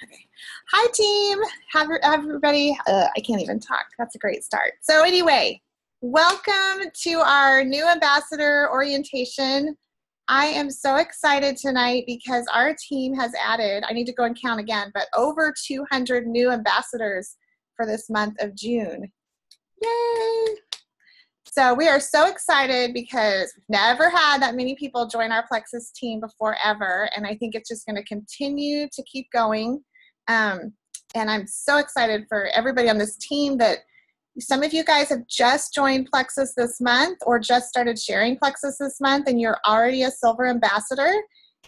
Okay. Hi, team. Have everybody. I can't even talk. That's a great start. So anyway, welcome to our new ambassador orientation. I am so excited tonight because our team has added, I need to go and count again, but over 200 new ambassadors for this month of June. Yay! So we are so excited because we've never had that many people join our Plexus team before ever, and I think it's just going to continue to keep going. And I'm so excited for everybody on this team that some of you guys have just joined Plexus this month or just started sharing Plexus this month, and you're already a silver ambassador,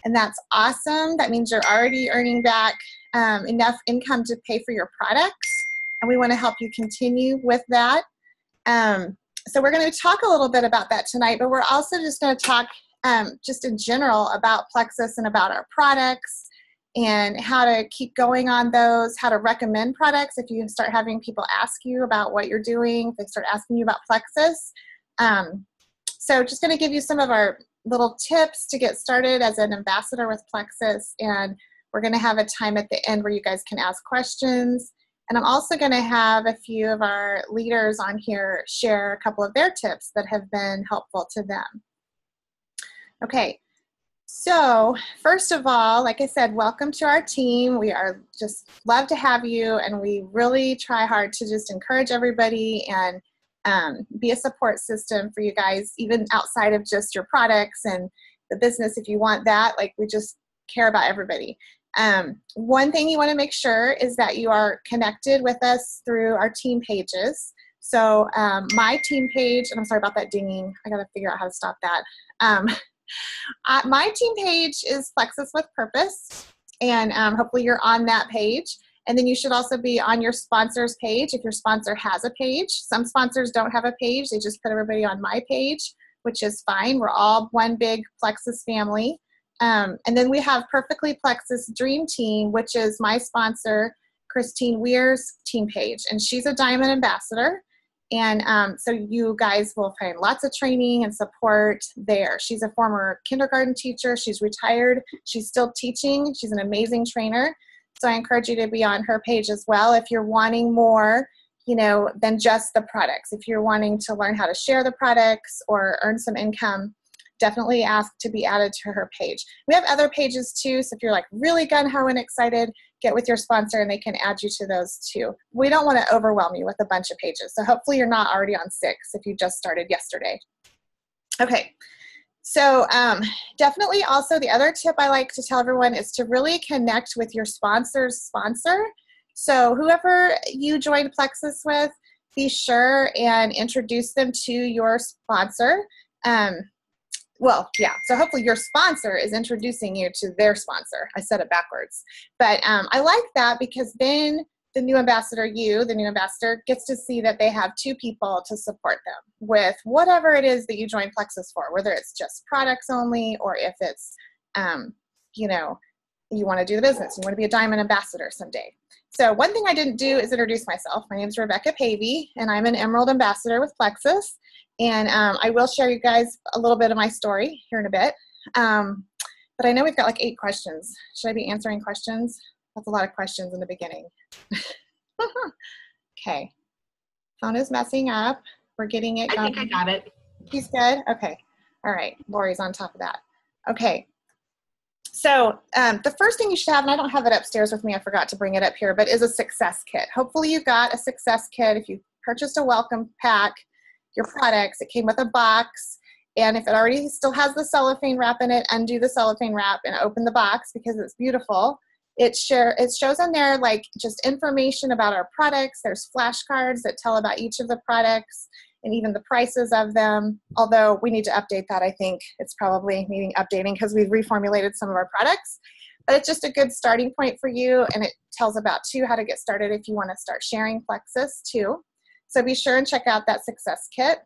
and that's awesome. That means you're already earning back enough income to pay for your products, and we want to help you continue with that. So we're going to talk a little bit about that tonight, but we're also just going to talk just in general about Plexus and about our products and how to keep going on those, how to recommend products if you start having people ask you about what you're doing, if they start asking you about Plexus. So just going to give you some of our little tips to get started as an ambassador with Plexus, and we're going to have a time at the end where you guys can ask questions. And I'm also going to have a few of our leaders on here share a couple of their tips that have been helpful to them. Okay, so first of all, like I said, welcome to our team. We are just love to have you, and we really try hard to just encourage everybody and be a support system for you guys, even outside of just your products and the business. If you want that, like, we just care about everybody. One thing you want to make sure is that you are connected with us through our team pages. So my team page, and I'm sorry about that dinging. I got to figure out how to stop that. My team page is Plexus with Purpose, and hopefully you're on that page. And then you should also be on your sponsors page if your sponsor has a page. Some sponsors don't have a page. They just put everybody on my page, which is fine. We're all one big Plexus family. And then we have Perfectly Plexus Dream Team, which is my sponsor, Christine Weir's team page. And she's a Diamond Ambassador. And so you guys will find lots of training and support there. She's a former kindergarten teacher. She's retired. She's still teaching. She's an amazing trainer. So I encourage you to be on her page as well if you're wanting more, than just the products. If you're wanting to learn how to share the products or earn some income, definitely ask to be added to her page. We have other pages too, so if you're like really gung-ho and excited, get with your sponsor and they can add you to those too. We don't want to overwhelm you with a bunch of pages, so hopefully you're not already on 6 if you just started yesterday. Okay, so definitely also the other tip I like to tell everyone is to really connect with your sponsor's sponsor. So whoever you joined Plexus with, be sure and introduce them to your sponsor. So hopefully your sponsor is introducing you to their sponsor. I said it backwards. But I like that because then the new ambassador, gets to see that they have 2 people to support them with whatever it is that you join Plexus for, whether it's just products only or if it's, you want to do the business. You want to be a Diamond Ambassador someday. So one thing I didn't do is introduce myself. My name is Rebecca Pavey, and I'm an Emerald Ambassador with Plexus. And I will share you guys a little bit of my story here in a bit. But I know we've got like 8 questions. Should I be answering questions? That's a lot of questions in the beginning. Okay. Phone is messing up. We're getting it going. I think I got it. He's good? Okay. All right. Lori's on top of that. Okay. So the first thing you should have, and I don't have it upstairs with me, I forgot to bring it up here, but is a success kit. Hopefully you got a success kit. If you purchased a welcome pack, your products, it came with a box, and if it already still has the cellophane wrap in it, undo the cellophane wrap and open the box because it's beautiful. It shows on there like just information about our products. There's flashcards that tell about each of the products and even the prices of them, although we need to update that. I think it's probably needing updating because we've reformulated some of our products, but it's just a good starting point for you, and it tells about too how to get started if you want to start sharing Plexus too. So be sure and check out that success kit.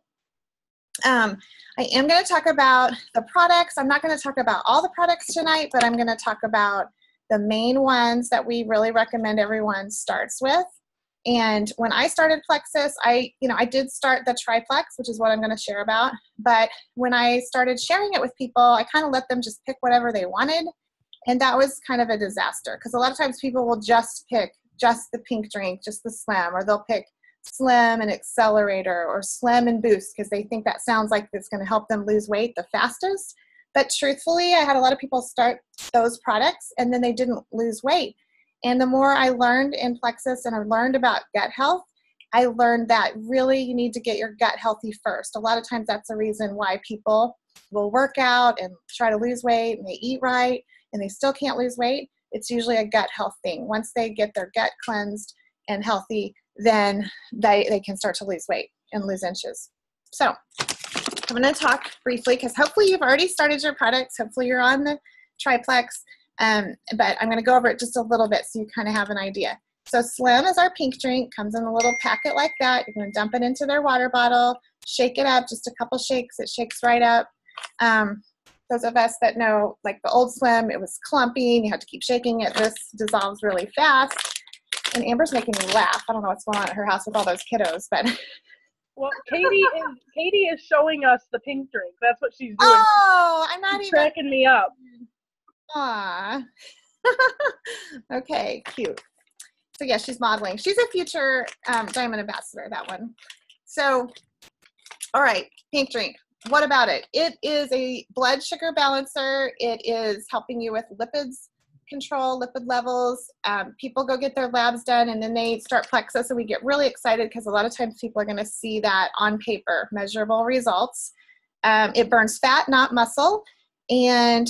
I am going to talk about the products. I'm not going to talk about all the products tonight, but I'm going to talk about the main ones that we really recommend everyone starts with. And when I started Plexus, I did start the triplex, which is what I'm going to share about. But when I started sharing it with people, I kind of let them just pick whatever they wanted. And that was kind of a disaster because a lot of times people will just pick just the pink drink, just the Slim, or they'll pick Slim and Accelerator or Slim and Boost because they think that sounds like it's going to help them lose weight the fastest. But truthfully, I had a lot of people start those products and then they didn't lose weight. And the more I learned in Plexus and I learned about gut health, I learned that really you need to get your gut healthy first. A lot of times that's the reason why people will work out and try to lose weight and they eat right and they still can't lose weight. It's usually a gut health thing. Once they get their gut cleansed and healthy, then they can start to lose weight and lose inches. So I'm going to talk briefly because hopefully you've already started your products. Hopefully you're on the Triplex, but I'm going to go over it just a little bit so you kind of have an idea. So Slim is our pink drink, comes in a little packet like that. You're going to dump it into their water bottle, shake it up, just a couple shakes. It shakes right up. Those of us that know, like the old Slim, it was clumpy and you had to keep shaking it. This dissolves really fast. And Amber's making me laugh. I don't know what's going on at her house with all those kiddos, but. Well, Katie is showing us the pink drink. That's what she's doing. Oh, I'm not she's even. cracking me up. Aw. Okay, cute. So yeah, she's modeling. She's a future Diamond Ambassador, that one. So, all right, pink drink. What about it? It is a blood sugar balancer. It is helping you with lipids control, lipid levels. People go get their labs done and then they start Plexus and we get really excited because a lot of times people are going to see that on paper, measurable results. It burns fat, not muscle. And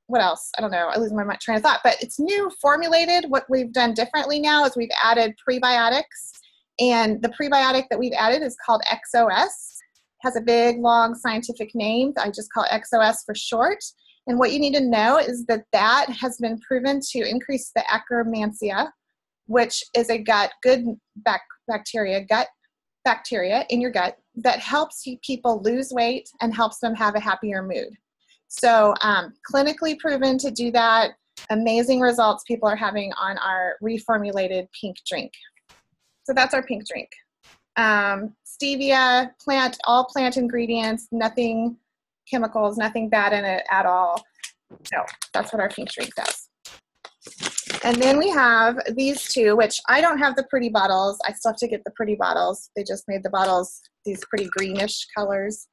what else? I don't know. I lose my train of thought, but it's new formulated. What we've done differently now is we've added prebiotics, and the prebiotic that we've added is called XOS. Has a big, long scientific name. I just call it XOS for short. And what you need to know is that that has been proven to increase the Akkermansia, which is a good bacteria in your gut that helps people lose weight and helps them have a happier mood. So clinically proven to do that. Amazing results people are having on our reformulated pink drink. So that's our pink drink. Stevia, all plant ingredients, nothing chemicals, nothing bad in it at all. So that's what our pink drink does. And then we have these two, which I don't have the pretty bottles. I still have to get the pretty bottles. They just made the bottles these pretty greenish colors.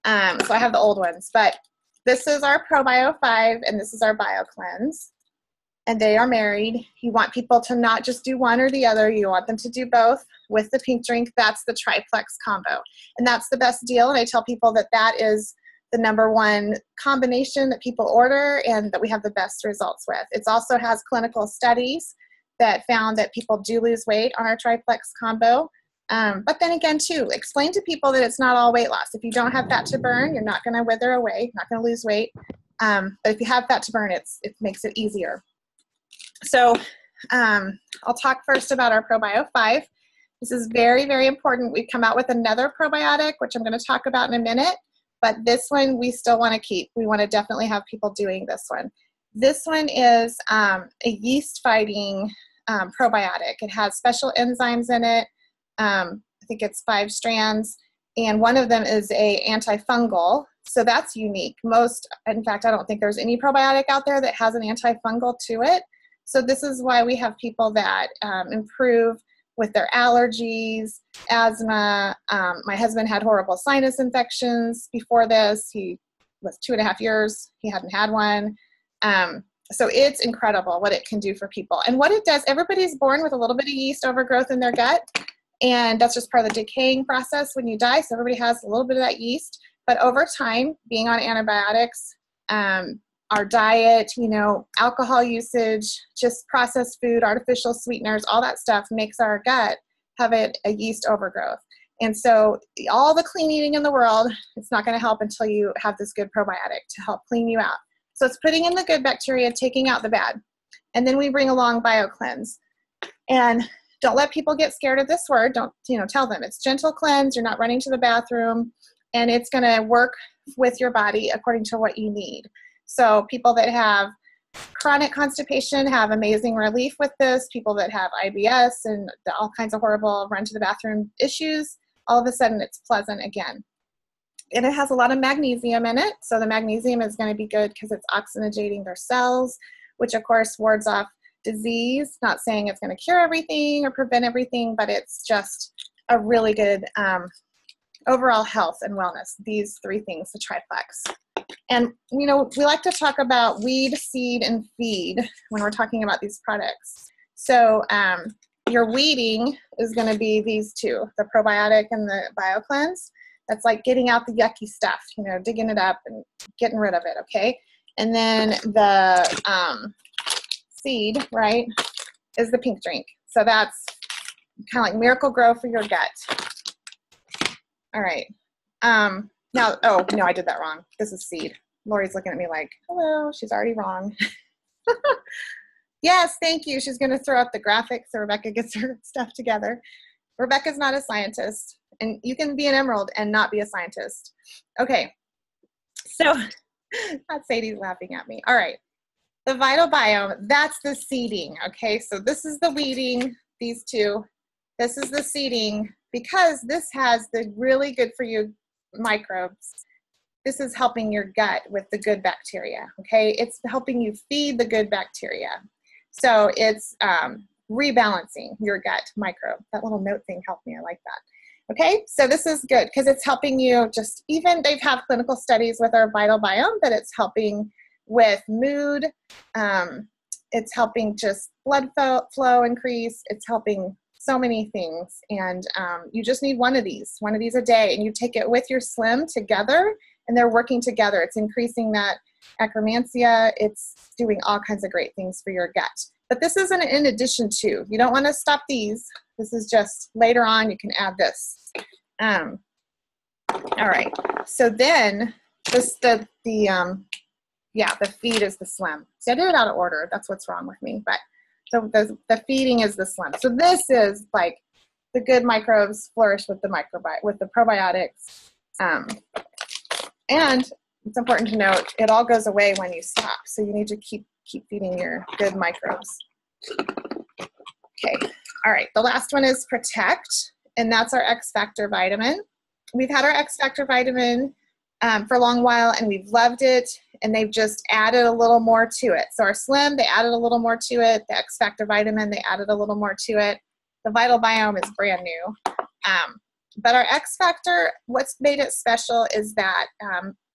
So I have the old ones, but this is our ProBio 5 and this is our BioCleanse. And they are married. You want people to not just do one or the other. You want them to do both with the pink drink. That's the triplex combo. And that's the best deal. And I tell people that that is the #1 combination that people order and that we have the best results with. It also has clinical studies that found that people do lose weight on our triplex combo. But then again, too, explain to people that it's not all weight loss. If you don't have fat to burn, you're not going to wither away, you're not going to lose weight. But if you have fat to burn, it makes it easier. So I'll talk first about our ProBio 5. This is very, very important. We've come out with another probiotic, which I'm going to talk about in a minute. But this one we still want to keep. We want to definitely have people doing this one. This one is a yeast-fighting probiotic. It has special enzymes in it. I think it's 5 strands. And one of them is a antifungal. So that's unique. In fact, I don't think there's any probiotic out there that has an antifungal to it. So this is why we have people that improve with their allergies, asthma. My husband had horrible sinus infections before this. He was 2.5 years. He hadn't had one. So it's incredible what it can do for people. And what it does, everybody's born with a little bit of yeast overgrowth in their gut. And that's just part of the decaying process when you die. So everybody has a little bit of that yeast. But over time, being on antibiotics, our diet, alcohol usage, just processed food, artificial sweeteners, all that stuff makes our gut have a yeast overgrowth. And so all the clean eating in the world, it's not going to help until you have this good probiotic to help clean you out. So it's putting in the good bacteria, taking out the bad. And then we bring along BioCleanse. And don't let people get scared of this word. Don't, tell them it's gentle cleanse. You're not running to the bathroom. And it's going to work with your body according to what you need. So people that have chronic constipation have amazing relief with this. People that have IBS and all kinds of horrible run to the bathroom issues, all of a sudden it's pleasant again. And it has a lot of magnesium in it. So the magnesium is going to be good because it's oxygenating their cells, which of course wards off disease. Not saying it's going to cure everything or prevent everything, but it's just a really good overall health and wellness. These three things, the triplex. And, you know, we like to talk about weed, seed, and feed when we're talking about these products. So your weeding is going to be these two, the probiotic and the BioCleanse. That's like getting out the yucky stuff, you know, digging it up and getting rid of it, okay? And then the seed, right, is the pink drink. So that's kind of like Miracle Grow for your gut. All right. Now, oh, no, I did that wrong. This is seed. Lori's looking at me like, hello, she's already wrong. Yes, thank you. She's going to throw up the graphics so Rebecca gets her stuff together. Rebecca's not a scientist, and you can be an emerald and not be a scientist. Okay, so Sadie's laughing at me. All right, the Vital Biome, that's the seeding, okay? So this is the weeding, these two. This is the seeding, because this has the really good for you microbes. This is helping your gut with the good bacteria, okay? It's helping you feed the good bacteria. So it's rebalancing your gut microbe. That little note thing helped me. I like that. Okay, so this is good because it's helping you just, even they've had clinical studies with our Vital Biome that it's helping with mood. It's helping just blood flow increase. It's helping so many things. And you just need one of these a day. And you take it with your Slim together, and they're working together. It's increasing that akkermansia. It's doing all kinds of great things for your gut. But this isn't in addition to. You don't want to stop these. This is just later on you can add this. All right. So then the feed is the Slim. So I did it out of order. That's what's wrong with me. But so the feeding is the Slim. So this is like the good microbes flourish with the probiotics. And it's important to note, it all goes away when you stop. So you need to keep feeding your good microbes. Okay. All right. The last one is Protect, and that's our X Factor vitamin. We've had our X Factor vitamin for a long while, and we've loved it, and they've just added a little more to it. So our Slim, they added a little more to it. The X Factor vitamin, they added a little more to it. The Vital Biome is brand new. But our X Factor, what's made it special is that,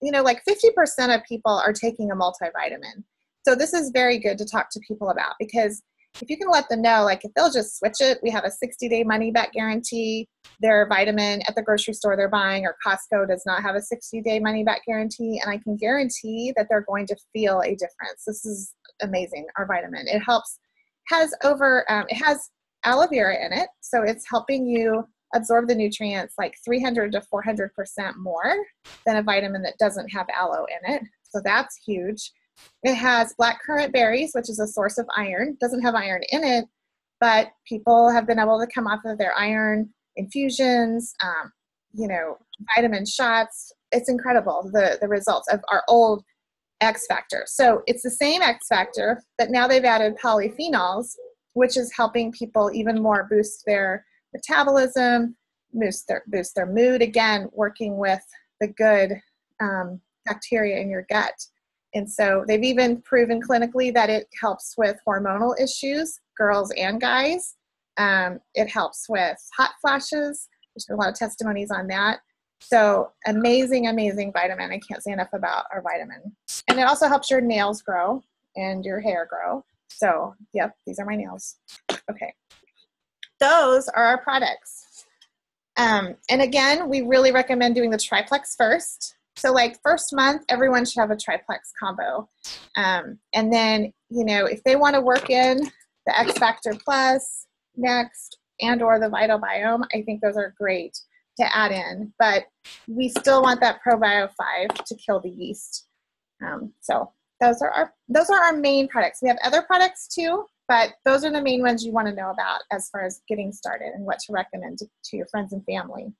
you know, like 50% of people are taking a multivitamin. So this is very good to talk to people about, because if you can let them know, like if they'll just switch it, we have a 60-day money-back guarantee. Their vitamin at the grocery store they're buying, or Costco, does not have a 60-day money-back guarantee, and I can guarantee that they're going to feel a difference. This is amazing, our vitamin. It has aloe vera in it, so it's helping you absorb the nutrients like 300 to 400% more than a vitamin that doesn't have aloe in it. So that's huge. It has blackcurrant berries, which is a source of iron. Doesn't have iron in it, but people have been able to come off of their iron infusions, you know, vitamin shots. It's incredible, the results of our old X Factor. So it's the same X Factor, but now they've added polyphenols, which is helping people even more boost their metabolism, boost their mood, again, working with the good bacteria in your gut. And so they've even proven clinically that it helps with hormonal issues, girls and guys. It helps with hot flashes. There's a lot of testimonies on that. So amazing, amazing vitamin. I can't say enough about our vitamin. And it also helps your nails grow and your hair grow. So, yep, these are my nails. Okay. Those are our products. And again, we really recommend doing the triplex first. So like first month, everyone should have a triplex combo. And then, you know, if they want to work in the X Factor Plus next and or the Vital Biome, I think those are great to add in. But we still want that ProBio 5 to kill the yeast. So those are our main products. We have other products too, but those are the main ones you want to know about as far as getting started and what to recommend to your friends and family.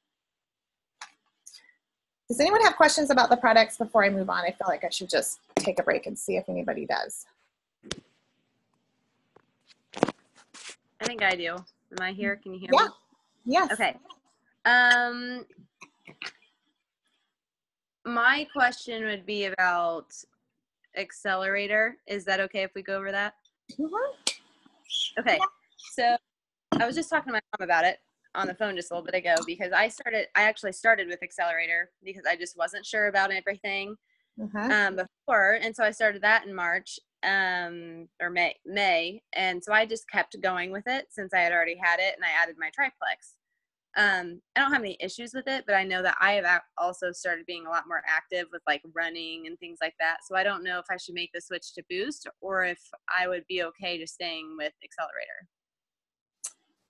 Does anyone have questions about the products before I move on? I feel like I should just take a break and see if anybody does. I think I do. Am I here? Can you hear me? Yes. Okay. my question would be about Accelerator. Is that okay if we go over that? Okay. So I was just talking to my mom about it on the phone just a little bit ago because I actually started with Accelerator because I just wasn't sure about everything before. And so I started that in March or May. And so I just kept going with it since I had already had it and I added my triplex. I don't have any issues with it, but I know that I have also started being a lot more active with like running and things like that. So I don't know if I should make the switch to Boost or if I would be okay just staying with Accelerator.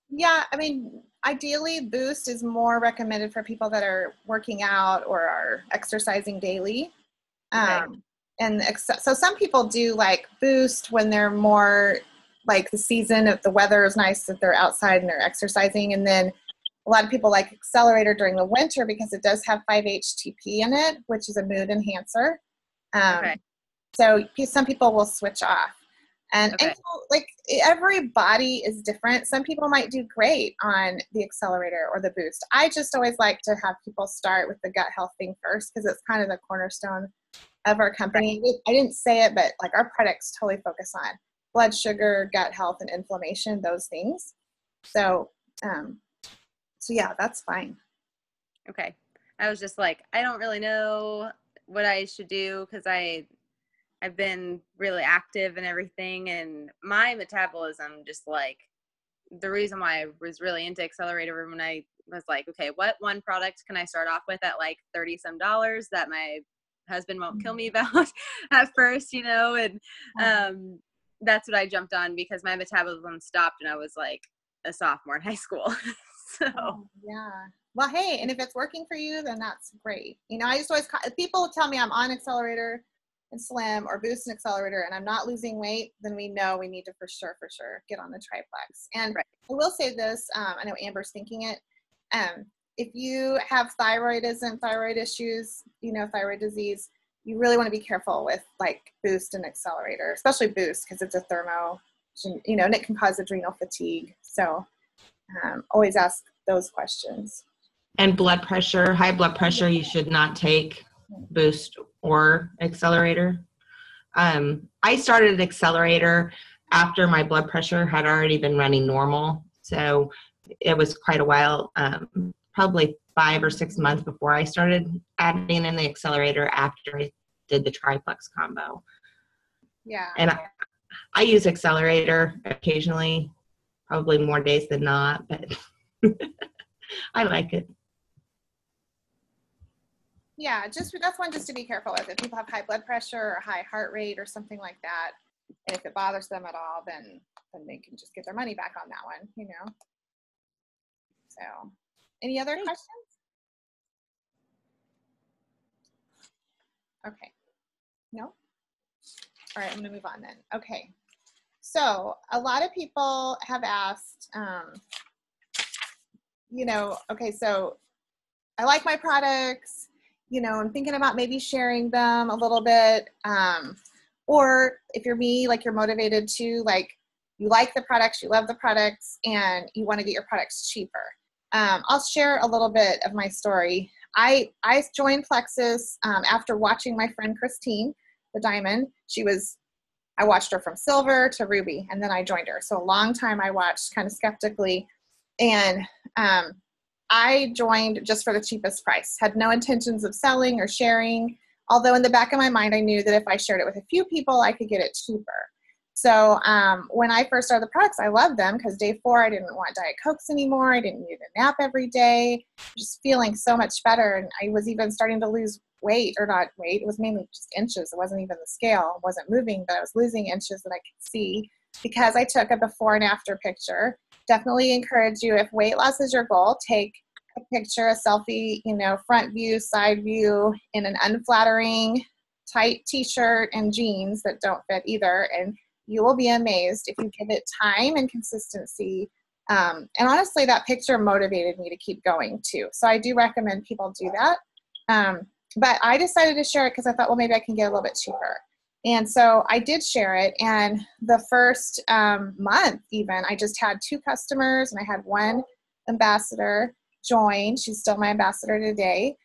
Yeah, I mean, ideally, Boost is more recommended for people that are working out or are exercising daily. Okay. So some people do like Boost when they're more like the season, if the weather is nice, that they're outside and they're exercising. And then a lot of people like Accelerator during the winter because it does have 5-HTP in it, which is a mood enhancer. So some people will switch off. And so, like, every body is different. Some people might do great on the Accelerator or the Boost. I just always like to have people start with the gut health thing first because it's kind of the cornerstone of our company. Right. I didn't say it, but like our products totally focus on blood sugar, gut health, and inflammation, those things. So yeah, that's fine. Okay. I was just like, I don't really know what I should do because I've been really active and everything, and my metabolism just like the reason why I was really into Accelerator when I was like, okay, what one product can I start off with at like $30 some that my husband won't kill me about at first, and that's what I jumped on because my metabolism stopped and I was like a sophomore in high school. So yeah. Well, hey, and if it's working for you, then that's great. I just always, people tell me I'm on Accelerator and Slim or Boost and Accelerator and I'm not losing weight, then we know we need to for sure get on the triplex. And I will say this, I know Amber's thinking it. If you have thyroid issues, thyroid disease, you really want to be careful with like Boost and Accelerator, especially Boost because it's a thermo, and it can cause adrenal fatigue. So always ask those questions. And blood pressure, high blood pressure, you should not take Boost or Accelerator. I started Accelerator after my blood pressure had already been running normal. So it was quite a while, probably 5 or 6 months before I started adding in the Accelerator after I did the triplex combo. Yeah. And I use Accelerator occasionally, probably more days than not, but I like it. Yeah, that's one just to be careful with. If people have high blood pressure or high heart rate or something like that, and if it bothers them at all, then they can just get their money back on that one, So, any other questions? Okay. No? All right, I'm going to move on then. Okay. So, a lot of people have asked, okay, so I like my products. I'm thinking about maybe sharing them a little bit. Or if you're me, like you're motivated to, like you like the products, you love the products, and you want to get your products cheaper. I'll share a little bit of my story. I joined Plexus after watching my friend Christine, the Diamond. I watched her from silver to ruby, and then I joined her. So a long time I watched kind of skeptically. And I joined just for the cheapest price, had no intentions of selling or sharing, although in the back of my mind, I knew that if I shared it with a few people, I could get it cheaper. So when I first started the products, I loved them because day 4, I didn't want Diet Cokes anymore. I didn't need a nap every day, just feeling so much better. And I was even starting to lose weight, or not weight, it was mainly just inches. It wasn't even the scale, it wasn't moving, but I was losing inches that I could see because I took a before and after picture. Definitely encourage you, if weight loss is your goal, take a picture, a selfie, front view, side view, in an unflattering, tight t-shirt and jeans that don't fit either. And you will be amazed if you give it time and consistency. And honestly, that picture motivated me to keep going too. So I do recommend people do that. But I decided to share it because I thought, well, maybe I can get a little bit cheaper. And so I did share it. And the first month even, I just had 2 customers and I had 1 ambassador join. She's still my ambassador today.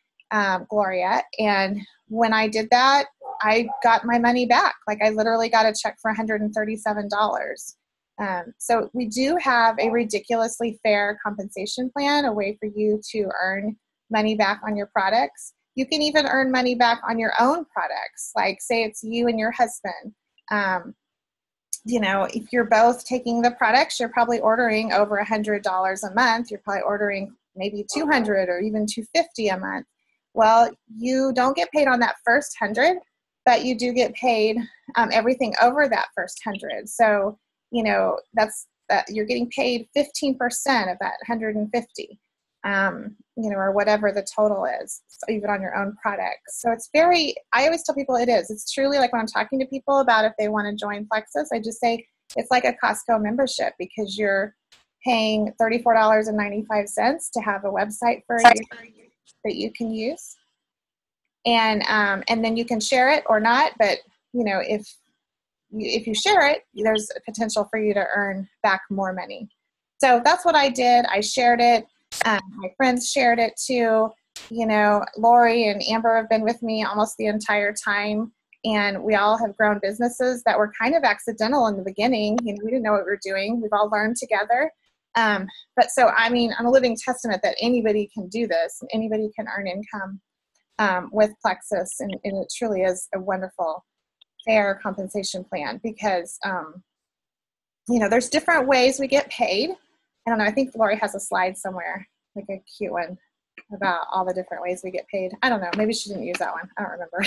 Gloria. And when I did that, I got my money back. Like I literally got a check for $137. So we do have a ridiculously fair compensation plan, a way for you to earn money back on your products. You can even earn money back on your own products. Like say it's you and your husband. If you're both taking the products, you're probably ordering over $100 a month. You're probably ordering maybe $200 or even $250 a month. Well, you don't get paid on that first 100, but you do get paid everything over that first 100. So, that's you're getting paid 15% of that 150, or whatever the total is, so even on your own products. So I always tell people it's truly like when I'm talking to people about if they want to join Plexus, I just say it's like a Costco membership because you're paying $34.95 to have a website for a year that you can use. And then you can share it or not, but if you share it, there's a potential for you to earn back more money. So that's what I did. I shared it. My friends shared it too. Lori and Amber have been with me almost the entire time, and we all have grown businesses that were kind of accidental in the beginning. We didn't know what we were doing. We've all learned together. I'm a living testament that anybody can do this. Anybody can earn income with Plexus, and it truly is a wonderful, fair compensation plan because, there's different ways we get paid. I don't know. I think Lori has a slide somewhere, like a cute one, about all the different ways we get paid. I don't know. Maybe she didn't use that one. I don't remember.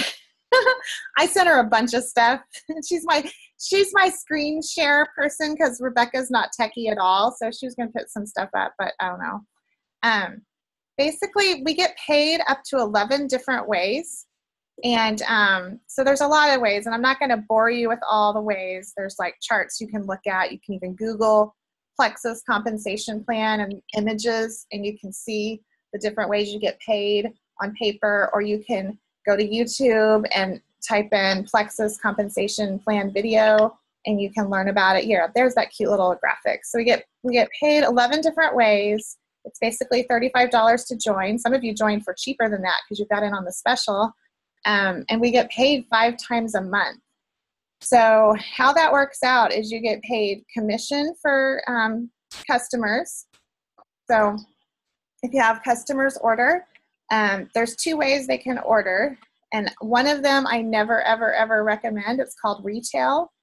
I sent her a bunch of stuff. She's my screen share person because Rebecca's not techie at all. So she was going to put some stuff up, but I don't know. Basically, we get paid up to 11 different ways. And so there's a lot of ways, and I'm not going to bore you with all the ways. There's like charts you can look at. You can even Google Plexus compensation plan and images, and you can see the different ways you get paid on paper, or you can go to YouTube and type in Plexus compensation plan video, and you can learn about it here. There's that cute little graphic. So we get paid 11 different ways. It's basically $35 to join. Some of you joined for cheaper than that because you got in on the special. And we get paid 5 times a month. So how that works out is you get paid commission for customers. So if you have customers order, there's 2 ways they can order. And one of them I never, ever, ever recommend. It's called retail.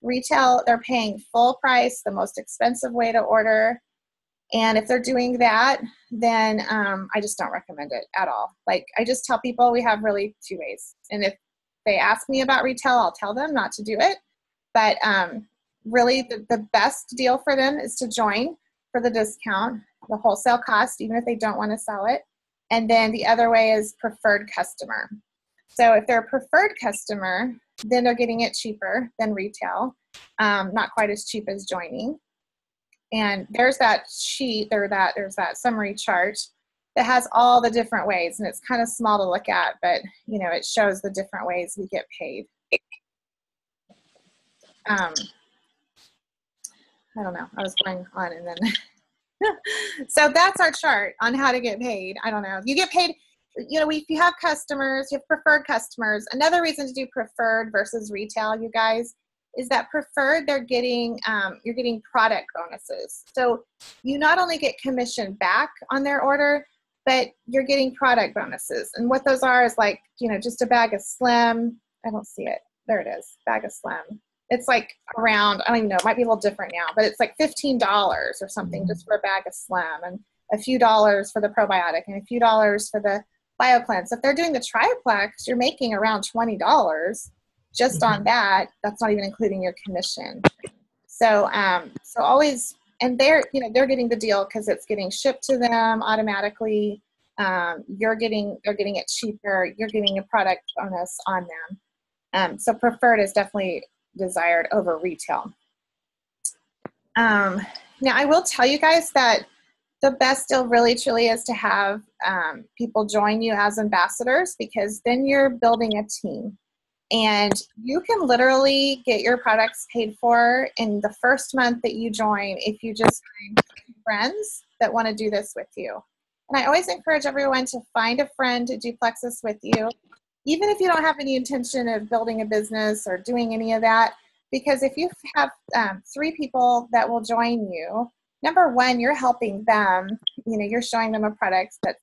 Retail, they're paying full price, the most expensive way to order. And if they're doing that, then I just don't recommend it at all. Like I just tell people we have really 2 ways. And if they ask me about retail, I'll tell them not to do it. But really the best deal for them is to join for the discount, the wholesale cost, even if they don't want to sell it. And then the other way is preferred customer. So if they're a preferred customer, then they're getting it cheaper than retail, not quite as cheap as joining. And there's that sheet, there's that summary chart that has all the different ways, and it's kind of small to look at, but it shows the different ways we get paid. I don't know, I was going on and then so that's our chart on how to get paid. I don't know, you get paid, if you have customers, you have preferred customers. Another reason to do preferred versus retail, you guys, is that preferred, you're getting product bonuses. So you not only get commission back on their order, but you're getting product bonuses. And what those are is like, just a bag of Slim. I don't see it. There it is, bag of Slim. It's like around, I don't even know, it might be a little different now, but it's like $15 or something just for a bag of Slim, and a few dollars for the probiotic, and a few dollars for the BioCleanse. If they're doing the Triplex, you're making around $20 just on that. That's not even including your commission. So always, and they're getting the deal because it's getting shipped to them automatically. They're getting it cheaper. You're getting a product bonus on them. So preferred is definitely desired over retail. Now I will tell you guys that the best deal really truly is to have people join you as ambassadors, because then you're building a team. And you can literally get your products paid for in the first month that you join if you just find friends that want to do this with you. And I always encourage everyone to find a friend to do Plexus with you, even if you don't have any intention of building a business or doing any of that. Because if you have 3 people that will join you, number one, you're helping them. You're showing them a product that,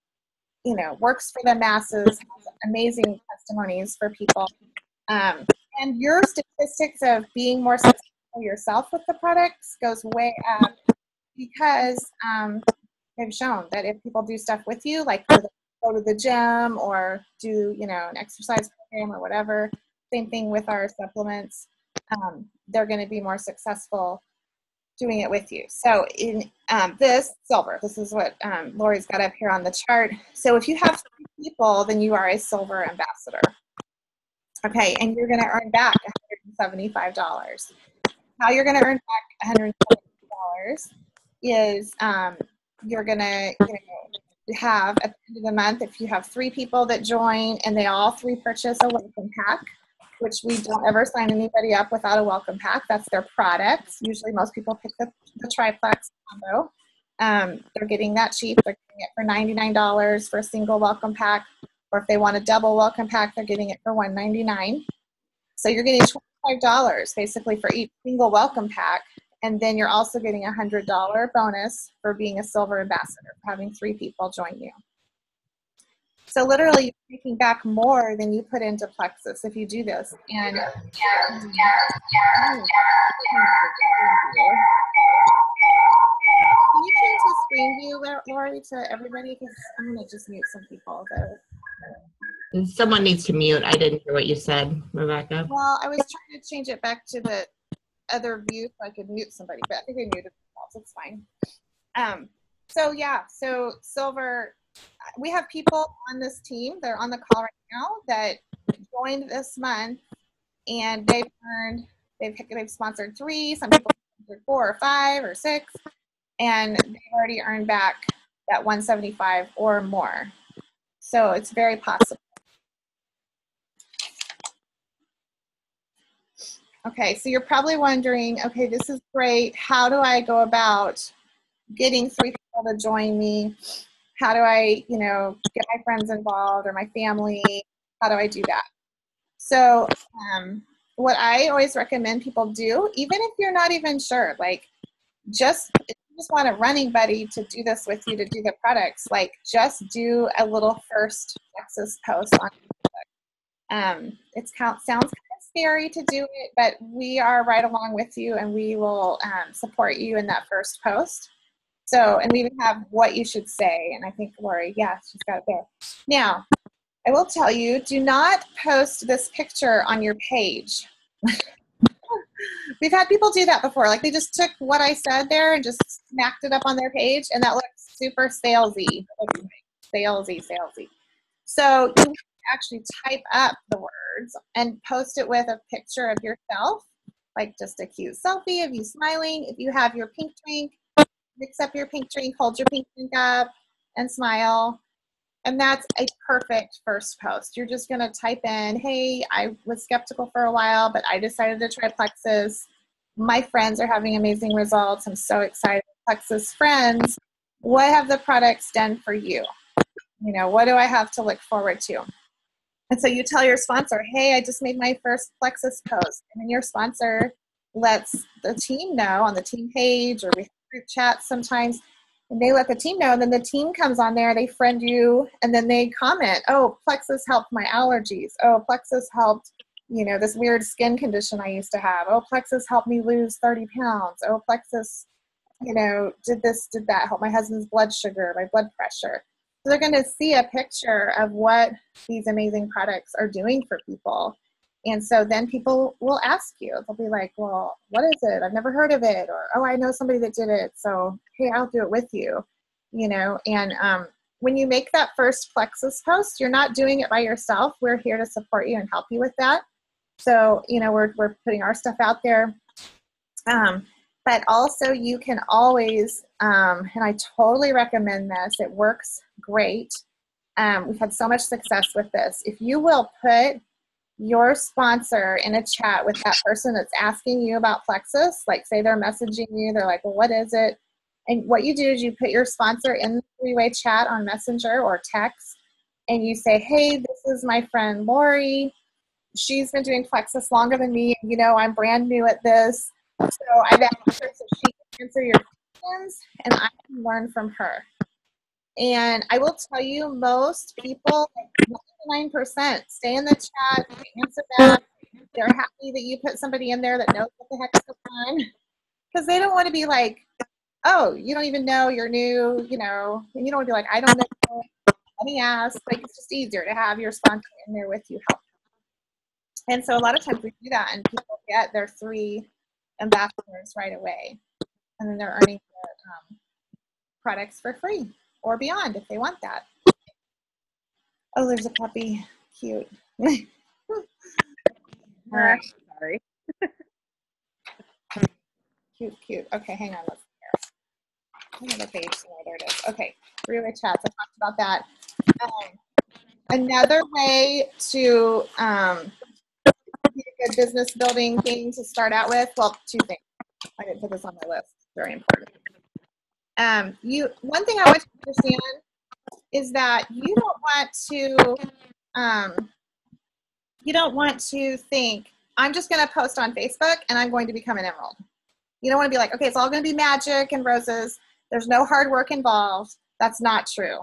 works for the masses, has amazing testimonies for people. And your statistics of being more successful yourself with the products goes way up because they've shown that if people do stuff with you, like go to the gym or do, an exercise program or whatever, same thing with our supplements, they're going to be more successful doing it with you. So in this silver, this is what Lori's got up here on the chart. So if you have 3 people, then you are a silver ambassador. Okay, and you're going to earn back $175. How you're going to earn back $175 is you're going to have at the end of the month, if you have 3 people that join and they all 3 purchase a welcome pack, which we don't ever sign anybody up without a welcome pack. That's their products. Usually most people pick the triplex combo. They're getting that cheap. They're getting it for $99 for a single welcome pack. Or if they want a double welcome pack, they're getting it for $199. So you're getting $25 basically for each single welcome pack. And then you're also getting a $100 bonus for being a silver ambassador, for having 3 people join you. So literally, you're taking back more than you put into Plexus if you do this. And can you change the screen view, Lori, to everybody? Because I'm going to just mute some people. Someone needs to mute. I didn't hear what you said, Rebecca. Well, I was trying to change it back to the other view so I could mute somebody, but I think I muted themselves. It's fine. So silver. We have people on this team, they're on the call right now, that joined this month, and they've sponsored 3, some people sponsored 4 or 5 or 6, and they've already earned back that $175 or more. So it's very possible. Okay, so you're probably wondering, okay, this is great. How do I go about getting 3 people to join me? How do I, get my friends involved or my family? How do I do that? So what I always recommend people do, even if you're not even sure, like if you just want a running buddy to do this with you, to do the products, like just do a little first Plexus post on Facebook. Sounds kind of scary to do it, but we are right along with you, and we will support you in that first post. So, and we even have what you should say. And I think Lori, she's got it there. Now, I will tell you, do not post this picture on your page. We've had people do that before. Like they just took what I said there and just smacked it up on their page, and that looks super salesy. Salesy. So you actually type up the words and post it with a picture of yourself, like just a cute selfie of you smiling. If you have your pink drink, mix up your pink drink, hold your pink drink up, and smile. And that's a perfect first post. You're just going to type in, hey, I was skeptical for a while, but I decided to try Plexus. My friends are having amazing results. I'm so excited. Plexus friends, what have the products done for you? What do I have to look forward to? And so you tell your sponsor, hey, I just made my first Plexus post. And then your sponsor lets the team know on the team page, or we have group chats sometimes, and they let the team know, and then the team comes on there, they friend you, and then they comment, oh, Plexus helped my allergies. Oh, Plexus helped, this weird skin condition I used to have. Oh, Plexus helped me lose 30 pounds. Oh, Plexus, did this, did that, help my husband's blood sugar, my blood pressure. So they're going to see a picture of what these amazing products are doing for people. And so then people will ask you, they'll be like, well, what is it? I've never heard of it. Or, oh, I know somebody that did it. So, hey, I'll do it with you, And when you make that first Plexus post, you're not doing it by yourself. We're here to support you and help you with that. So, we're putting our stuff out there. But also you can always, and I totally recommend this, it works great. We've had so much success with this. If you will put your sponsor in a chat with that person that's asking you about Plexus, like say they're messaging you, they're like, well, what is it? And what you do is you put your sponsor in the three-way chat on Messenger or text, and you say, hey, this is my friend Lori. She's been doing Plexus longer than me. You know, I'm brand new at this. So I've asked her so she can answer your questions, and I can learn from her. And I will tell you, most people, like 99%, stay in the chat, they answer back. They're happy that you put somebody in there that knows what the heck's going on. Because they don't want to be like, oh, you don't even know, you're new, you know, and you don't want to be like, I don't know, let me ask. Like, it's just easier to have your sponsor in there with you. And so a lot of times we do that, and people get their 3 ambassadors right away. And then they're earning their products for free or beyond if they want that. Oh, there's a puppy. Cute. All right. Sorry. Cute. Okay, hang on. Let's see here. I have a page somewhere. There it is. Okay, three-way chats. I talked about that. Another way to be a good business building thing to start out with, well, 2 things. I didn't put this on my list. Very important. One thing I want you to understand is that you don't want to think, I'm just going to post on Facebook and I'm going to become an emerald. You don't want to be like, okay, it's all going to be magic and roses. There's no hard work involved. That's not true.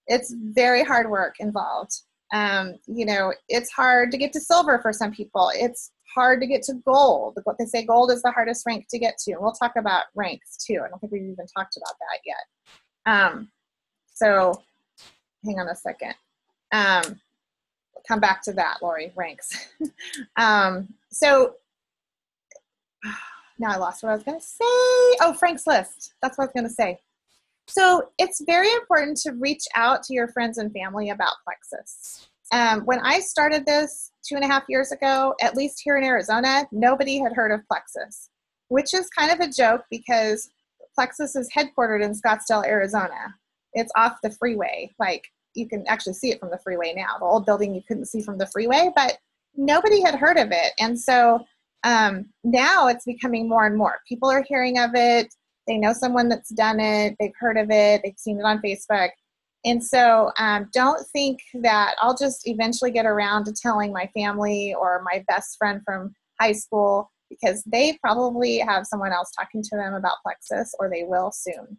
It's very hard work involved. You know, it's hard to get to silver for some people. It's hard to get to gold. What they say, gold is the hardest rank to get to. And we'll talk about ranks too. I don't think we've even talked about that yet. So hang on a second. We'll come back to that, Lori, ranks. So now I lost what I was going to say. Oh, Frank's List. That's what I was going to say. So it's very important to reach out to your friends and family about Plexus. When I started this 2.5 years ago, at least here in Arizona, nobody had heard of Plexus, which is kind of a joke because Plexus is headquartered in Scottsdale, Arizona. It's off the freeway. Like, you can actually see it from the freeway now. The old building you couldn't see from the freeway, but nobody had heard of it. And so now it's becoming more and more. People are hearing of it. They know someone that's done it. They've heard of it. They've seen it on Facebook. And so don't think that I'll just eventually get around to telling my family or my best friend from high school, because they probably have someone else talking to them about Plexus, or they will soon.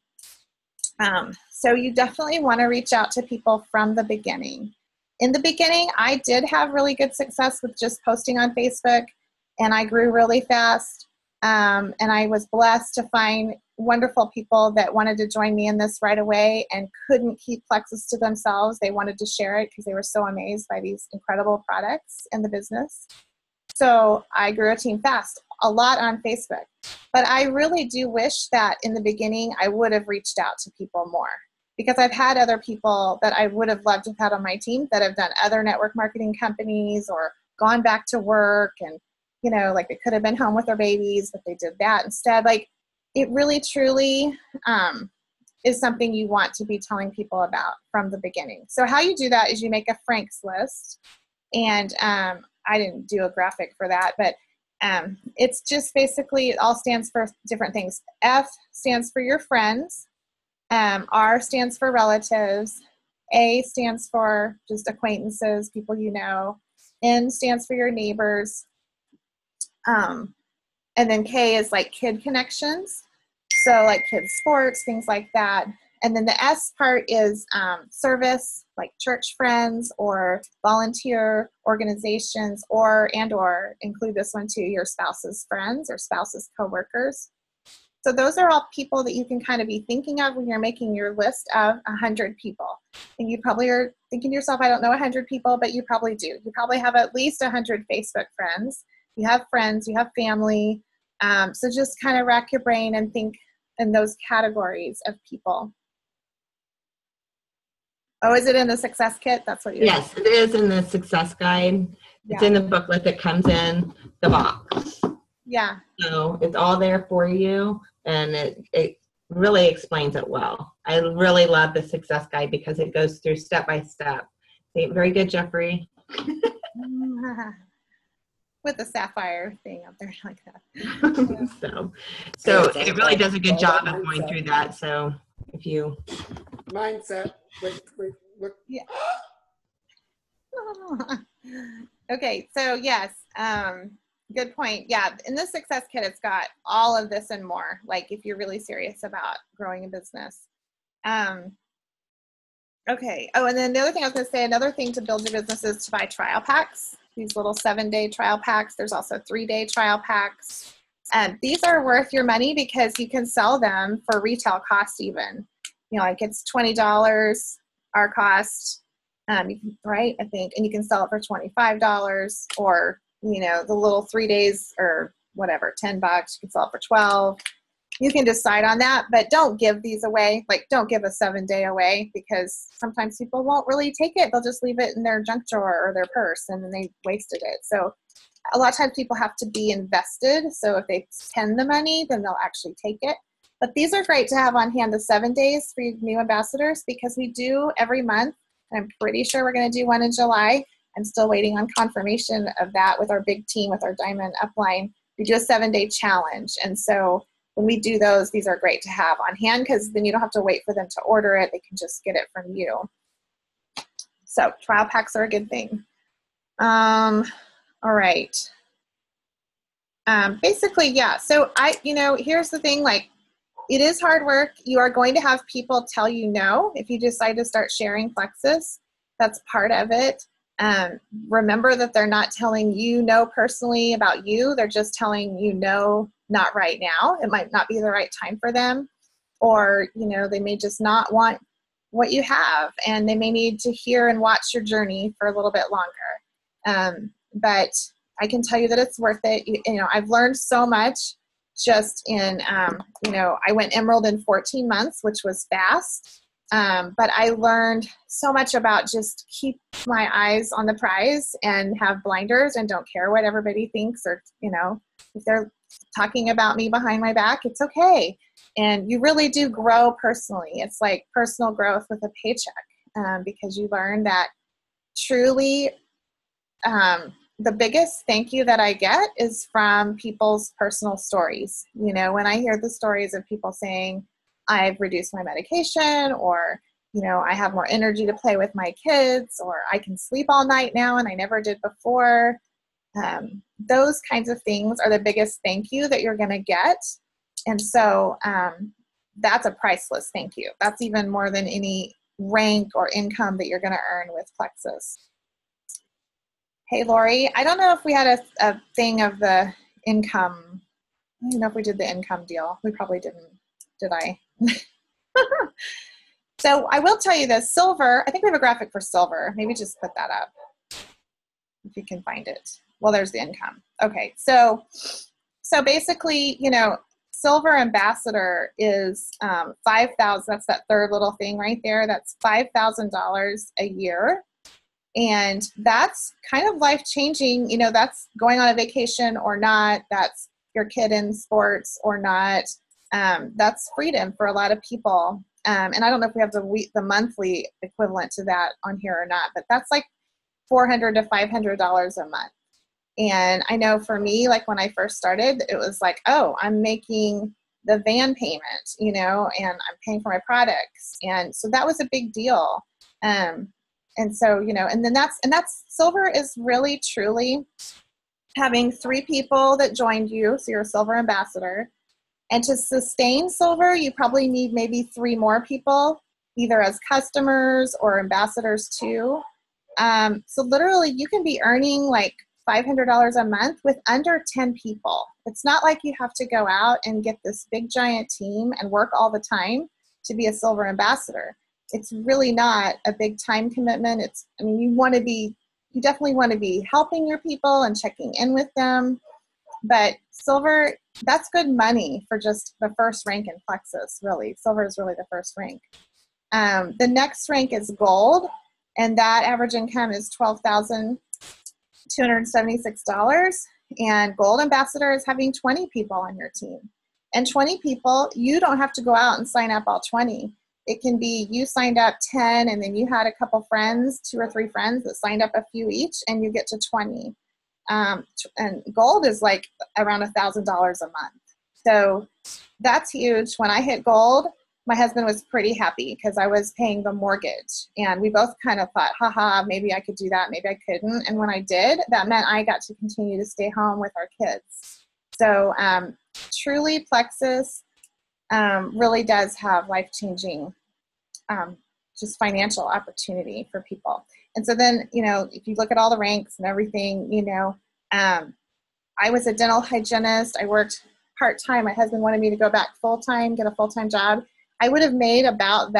So you definitely want to reach out to people from the beginning. In the beginning, I did have really good success with just posting on Facebook, and I grew really fast. And I was blessed to find wonderful people that wanted to join me in this right away and couldn't keep Plexus to themselves. They wanted to share it because they were so amazed by these incredible products in the business. So I grew a team fast, a lot on Facebook. But I really do wish that in the beginning I would have reached out to people more, because I've had other people that I would have loved to have had on my team that have done other network marketing companies or gone back to work, and you know, like they could have been home with their babies, but they did that instead. Like, it really truly is something you want to be telling people about from the beginning. So how you do that is you make a Frank's List. And I didn't do a graphic for that, but it's just basically, it all stands for different things. F stands for your friends. R stands for relatives. A stands for just acquaintances, people you know. N stands for your neighbors. And then K is like kid connections. So like kids sports, things like that. And then the S part is service, like church friends or volunteer organizations, or include this one too, your spouse's friends or spouse's coworkers. So those are all people that you can kind of be thinking of when you're making your list of 100 people. And you probably are thinking to yourself, I don't know 100 people, but you probably do. You probably have at least 100 Facebook friends. You have friends, you have family. So just kind of rack your brain and think in those categories of people. Oh, is it in the success kit? That's what you're Yes, it is in the success guide. It's in the booklet that comes in the box. Yeah. So it's all there for you, and it really explains it well. I really love the success guide because it goes through step by step. Very good, Jeffrey. with the sapphire thing up there like that. So it really does a good job of going through that. So if you mindset, wait, look. Yeah. Okay, so yes, good point. Yeah, in the Success Kit, it's got all of this and more, like if you're really serious about growing a business. Okay, oh, and then the other thing I was going to say, another thing to build your business is to buy trial packs, these little 7-day trial packs. There's also 3-day trial packs. These are worth your money because you can sell them for retail cost even. You know, like it's $20 our cost, right, I think, and you can sell it for $25, or, you know, the little 3 days or whatever, $10, you can sell it for $12. You can decide on that, but don't give these away. Like, don't give a 7-day away, because sometimes people won't really take it. They'll just leave it in their junk drawer or their purse, and then they wasted it. So a lot of times people have to be invested. So if they spend the money, then they'll actually take it. But these are great to have on hand, the 7 days for new ambassadors, because we do every month. And I'm pretty sure we're going to do one in July. I'm still waiting on confirmation of that with our big team, with our Diamond Upline. We do a 7-day challenge. And so when we do those, these are great to have on hand, because then you don't have to wait for them to order it. They can just get it from you. So trial packs are a good thing. All right. Basically, yeah. So here's the thing, like, it is hard work. You are going to have people tell you no if you decide to start sharing Plexus. That's part of it. Remember that they're not telling you no personally about you. They're just telling you no, not right now. It might not be the right time for them, or, you know, they may just not want what you have, and they may need to hear and watch your journey for a little bit longer. But I can tell you that it's worth it. You know, I've learned so much just in, I went Emerald in 14 months, which was fast. But I learned so much about just keep my eyes on the prize and have blinders and don't care what everybody thinks, or, you know, if they're talking about me behind my back, it's okay. And you really do grow personally. It's like personal growth with a paycheck, because you learn that truly, the biggest thank you that I get is from people's personal stories. You know, when I hear the stories of people saying, I've reduced my medication, or, you know, I have more energy to play with my kids, or I can sleep all night now and I never did before. Those kinds of things are the biggest thank you that you're going to get. And so that's a priceless thank you. That's even more than any rank or income that you're going to earn with Plexus. Hey, Lori, I don't know if we had a thing of the income. I don't know if we did the income deal. We probably didn't, did I? So I will tell you this, silver, I think we have a graphic for silver. Maybe just put that up if you can find it. Well, there's the income. Okay, so basically, you know, silver ambassador is $5,000. That's that third little thing right there. That's $5,000 a year. And that's kind of life-changing. You know, that's going on a vacation or not. That's your kid in sports or not. That's freedom for a lot of people. And I don't know if we have the monthly equivalent to that on here or not, but that's like $400 to $500 a month. And I know for me, like when I first started, it was like, oh, I'm making the van payment, you know, and I'm paying for my products. And so that was a big deal. And so, you know, and that's silver is really truly having 3 people that joined you. So you're a silver ambassador. And to sustain silver, you probably need maybe 3 more people, either as customers or ambassadors too. So literally you can be earning like $500 a month with under 10 people. It's not like you have to go out and get this big giant team and work all the time to be a silver ambassador. It's really not a big time commitment. You definitely want to be helping your people and checking in with them. But silver, that's good money for just the first rank in Plexus, really. Silver is really the first rank. The next rank is gold, and that average income is $12,276. And gold ambassador is having 20 people on your team. And 20 people, you don't have to go out and sign up all 20. It can be you signed up 10 and then you had a couple friends, 2 or 3 friends that signed up a few each, and you get to 20. and gold is like around $1,000 a month. So that's huge. When I hit gold, my husband was pretty happy because I was paying the mortgage, and we both kind of thought, haha, maybe I could do that, maybe I couldn't. And when I did, that meant I got to continue to stay home with our kids. So truly, Plexus really does have life-changing just financial opportunity for people. And so then, if you look at all the ranks and everything, I was a dental hygienist. I worked part-time. My husband wanted me to go back full-time, get a full-time job. I would have made about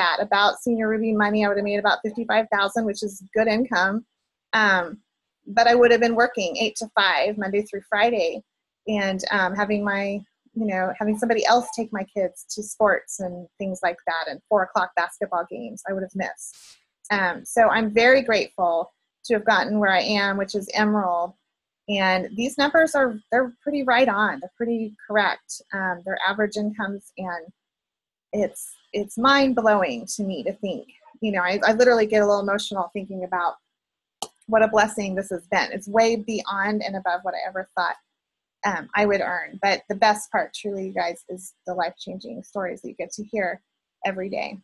Senior Ruby money. I would have made about $55,000, which is good income. But I would have been working 8 to 5, Monday through Friday, and having somebody else take my kids to sports and things like that, and 4 o'clock basketball games I would have missed. So I'm very grateful to have gotten where I am, which is Emerald. And these numbers they're pretty right on. They're pretty correct. Their average incomes, and it's mind-blowing to me to think. I literally get a little emotional thinking about what a blessing this has been. It's way beyond and above what I ever thought I would earn. But the best part, truly, you guys, is the life-changing stories that you get to hear every day.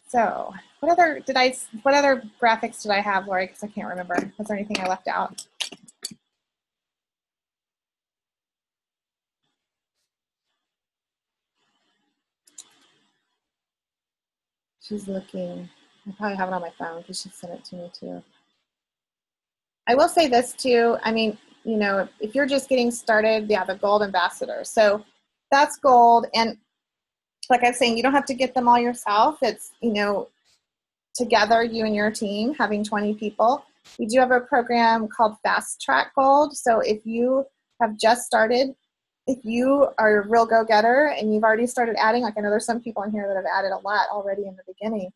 So what other graphics did I have, Lori? Because I can't remember. Was there anything I left out? She's looking. I probably have it on my phone because she sent it to me too. I will say this too. I mean, if you're just getting started, the Gold Ambassador. So that's gold. And like I was saying, you don't have to get them all yourself. It's, together, you and your team, having 20 people. We do have a program called Fast Track Gold. So if you have just started, if you are a real go-getter and you've already started adding, like I know there's some people in here that have added a lot already in the beginning,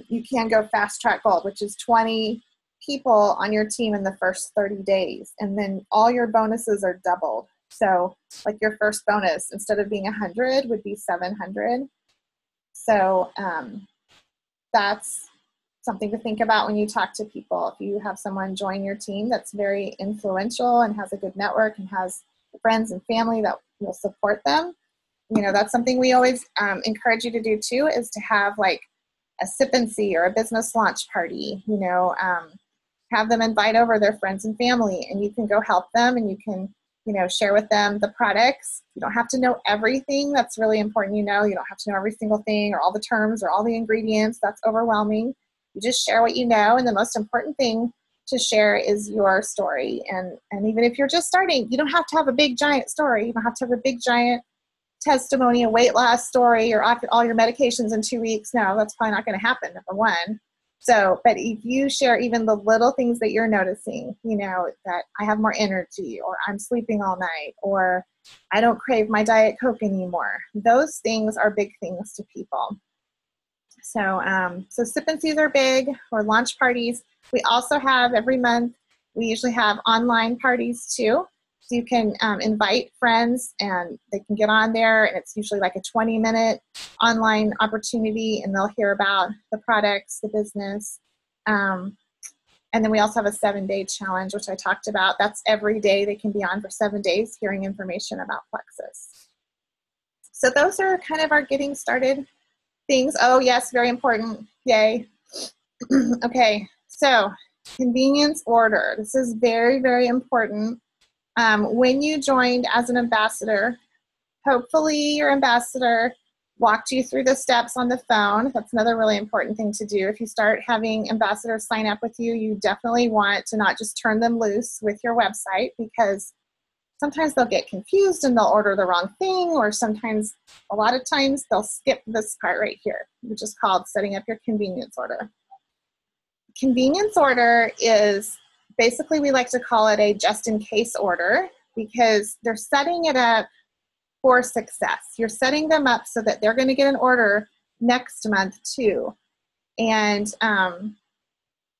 you can go Fast Track Gold, which is 20 people on your team in the first 30 days. And then all your bonuses are doubled. So like your first bonus, instead of being 100, would be 700. So that's something to think about when you talk to people. If you have someone join your team that's very influential and has a good network and has friends and family that will support them, that's something we always encourage you to do too, is to have like a sip and see or a business launch party, have them invite over their friends and family, and you can go help them, and you can, share with them the products. You don't have to know everything. That's really important. You don't have to know every single thing or all the terms or all the ingredients. That's overwhelming. You just share what you know. And the most important thing to share is your story. And even if you're just starting, you don't have to have a big giant story. You don't have to have a big giant testimony, a weight loss story, or all your medications in 2 weeks. No, that's probably not going to happen, number one. So, but if you share even the little things that you're noticing, that I have more energy, or I'm sleeping all night, or I don't crave my Diet Coke anymore. Those things are big things to people. So, sip and sees are big, or launch parties. We also have every month, we usually have online parties too. So you can invite friends, and they can get on there, and it's usually like a 20-minute online opportunity, and they'll hear about the products, the business. And then we also have a 7-day challenge, which I talked about. That's every day. They can be on for 7 days hearing information about Plexus. So those are kind of our getting started things. Oh, yes, very important. Yay. Okay, so convenience order. This is very, very important. When you joined as an ambassador, hopefully your ambassador walked you through the steps on the phone. That's another really important thing to do. If you start having ambassadors sign up with you, you definitely want to not just turn them loose with your website, because sometimes they'll get confused and they'll order the wrong thing, or sometimes, a lot of times, they'll skip this part right here, which is called setting up your convenience order. Convenience order is basically, we like to call it a just-in-case order, because they're setting it up for success. You're setting them up so that they're going to get an order next month too. And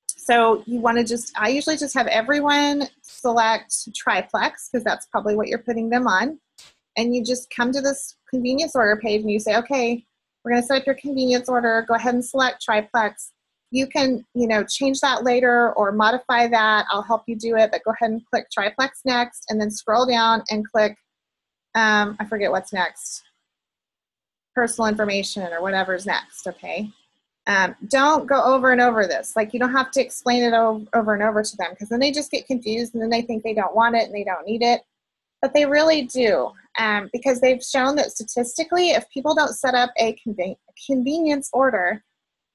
so you want to I usually just have everyone select Triplex, because that's probably what you're putting them on. And you just come to this convenience order page and you say, okay, we're going to set up your convenience order. Go ahead and select Triplex. You can, change that later or modify that. I'll help you do it, but go ahead and click Triplex next, and then scroll down and click, I forget what's next, personal information or whatever's next, okay? Don't go over and over this. Like, you don't have to explain it over and over to them, because then they just get confused and then they think they don't want it and they don't need it. But they really do, because they've shown that statistically, if people don't set up a convenience order,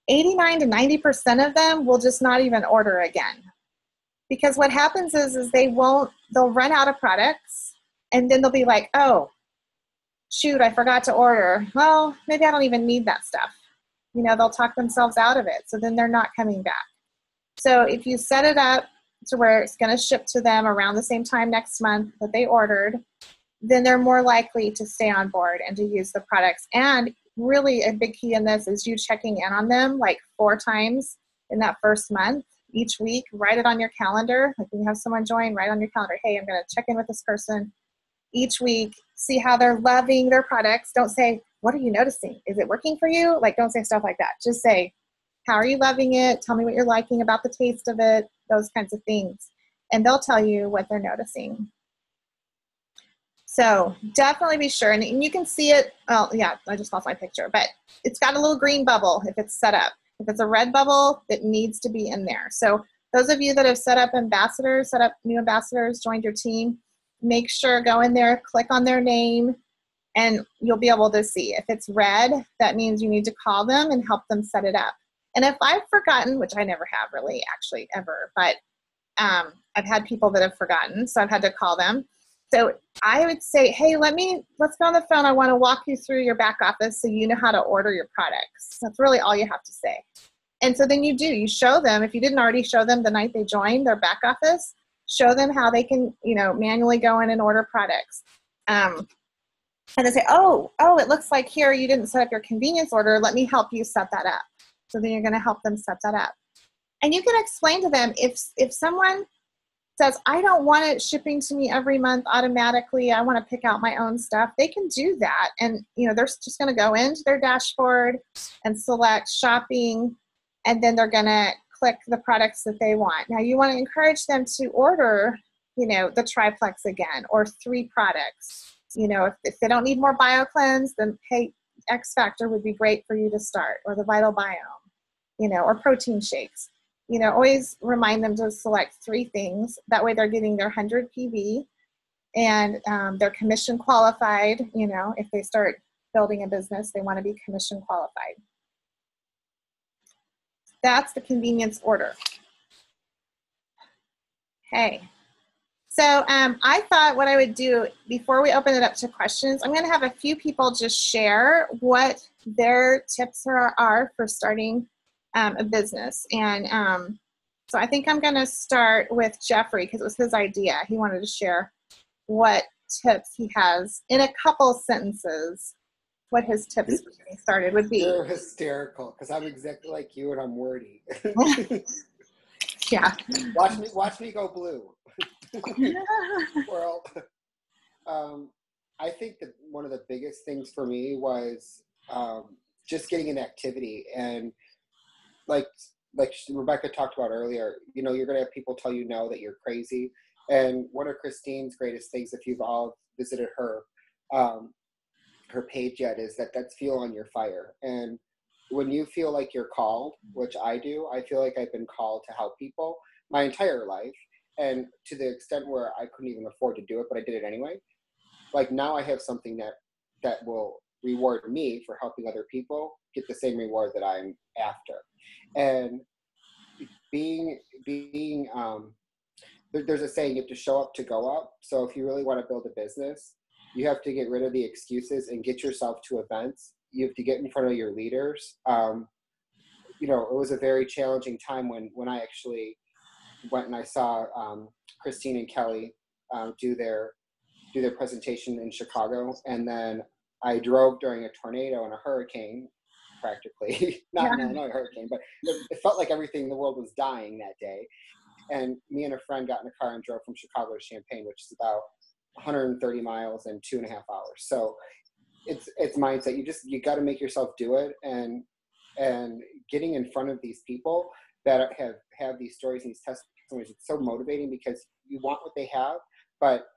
89 to 90% of them will just not even order again. Because what happens is they'll run out of products, and then they'll be like, oh, shoot, I forgot to order. Well, maybe I don't even need that stuff. They'll talk themselves out of it. So then they're not coming back. So if you set it up to where it's going to ship to them around the same time next month that they ordered, then they're more likely to stay on board and to use the products. And really a big key in this is you checking in on them like 4 times in that first month, each week. Write it on your calendar. Like, when you have someone join, write on your calendar, hey, I'm going to check in with this person each week, see how they're loving their products. Don't say, what are you noticing? Is it working for you? Like, don't say stuff like that. Just say, how are you loving it? Tell me what you're liking about the taste of it, those kinds of things. And they'll tell you what they're noticing. So definitely be sure. And you can see it. Oh, yeah, I just lost my picture. But it's got a little green bubble if it's set up. If it's a red bubble, it needs to be in there. So those of you that have set up new ambassadors, joined your team, make sure, go in there, click on their name, and you'll be able to see. If it's red, that means you need to call them and help them set it up. And if I've forgotten, which I never have really actually ever, but I've had people that have forgotten, so I've had to call them. So I would say, hey, let's go on the phone. I want to walk you through your back office so you know how to order your products. That's really all you have to say. And so then you show them, if you didn't already show them the night they joined their back office, show them how they can, manually go in and order products. And they say, oh, it looks like here you didn't set up your convenience order. Let me help you set that up. So then you're going to help them set that up. And you can explain to them, if someone says, I don't want it shipping to me every month automatically, I want to pick out my own stuff, they can do that. And, they're just going to go into their dashboard and select shopping, and then they're going to click the products that they want. Now, you want to encourage them to order, the triplex again, or 3 products. If they don't need more BioCleanse, then hey, X Factor would be great for you to start, or the Vital Biome, or protein shakes. Always remind them to select 3 things. That way they're getting their 100 PV, and they're commission qualified. If they start building a business, they want to be commission qualified. That's the convenience order. Okay. So I thought what I would do before we open it up to questions, I'm going to have a few people just share what their tips are for starting a business. And so I think I'm going to start with Jeffrey, because it was his idea. He wanted to share what tips he has in a couple sentences, what his tips for getting started would be. You're hysterical, because I'm exactly like you and I'm wordy. Yeah. Watch me go blue. Well, I think that one of the biggest things for me was just getting an activity. And like Rebecca talked about earlier, you're going to have people tell you no, that you're crazy. And one of Christine's greatest things, if you've all visited her page yet, is that's fuel on your fire. And when you feel like you're called, which I do, I feel like I've been called to help people my entire life. And to the extent where I couldn't even afford to do it, but I did it anyway. Like, now I have something that will reward me for helping other people get the same reward that I'm after. And there's a saying, you have to show up to go up. So if you really want to build a business, you have to get rid of the excuses and get yourself to events. You have to get in front of your leaders. It was a very challenging time when I actually went and I saw Christine and Kelly do their presentation in Chicago, and then I drove during a tornado and a hurricane, practically not an Illinois hurricane, but it felt like everything in the world was dying that day. And me and a friend got in a car and drove from Chicago to Champaign, which is about 130 miles in 2.5 hours. So it's mindset. You got to make yourself do it. And and getting in front of these people that have these stories and these testimonies. It's so motivating because you want what they have, but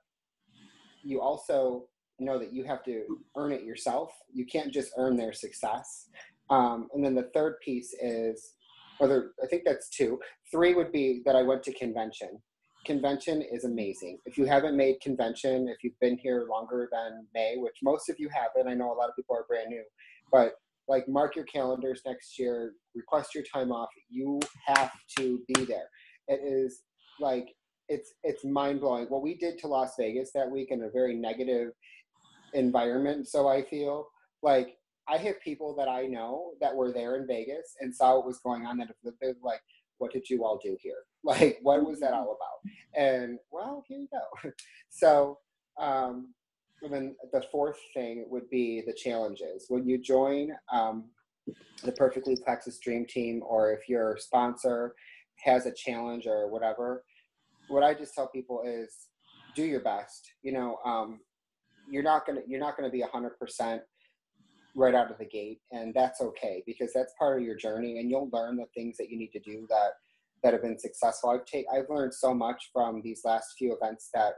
you also know that you have to earn it yourself. You can't just earn their success. And then the third piece is, I think that's 2. 3 would be that I went to convention. Convention is amazing. If you haven't made convention, if you've been here longer than May, which most of you haven't, I know a lot of people are brand new, but like mark your calendars next year, request your time off. You have to be there. It is like, it's mind blowing. What we did to Las Vegas that week in a very negative environment. So I feel like I have people that I know that were there in Vegas and saw what was going on that have lived there, like, what did you all do here? Like, what was that all about? And well, here you go. So, and then the 4th thing would be the challenges. When you join the Perfectly Plexus Dream Team, or if your sponsor has a challenge or whatever, what I just tell people is do your best. You know, you're not gonna be 100% right out of the gate, and that's okay, because that's part of your journey, and you'll learn the things that you need to do that have been successful. I've learned so much from these last few events that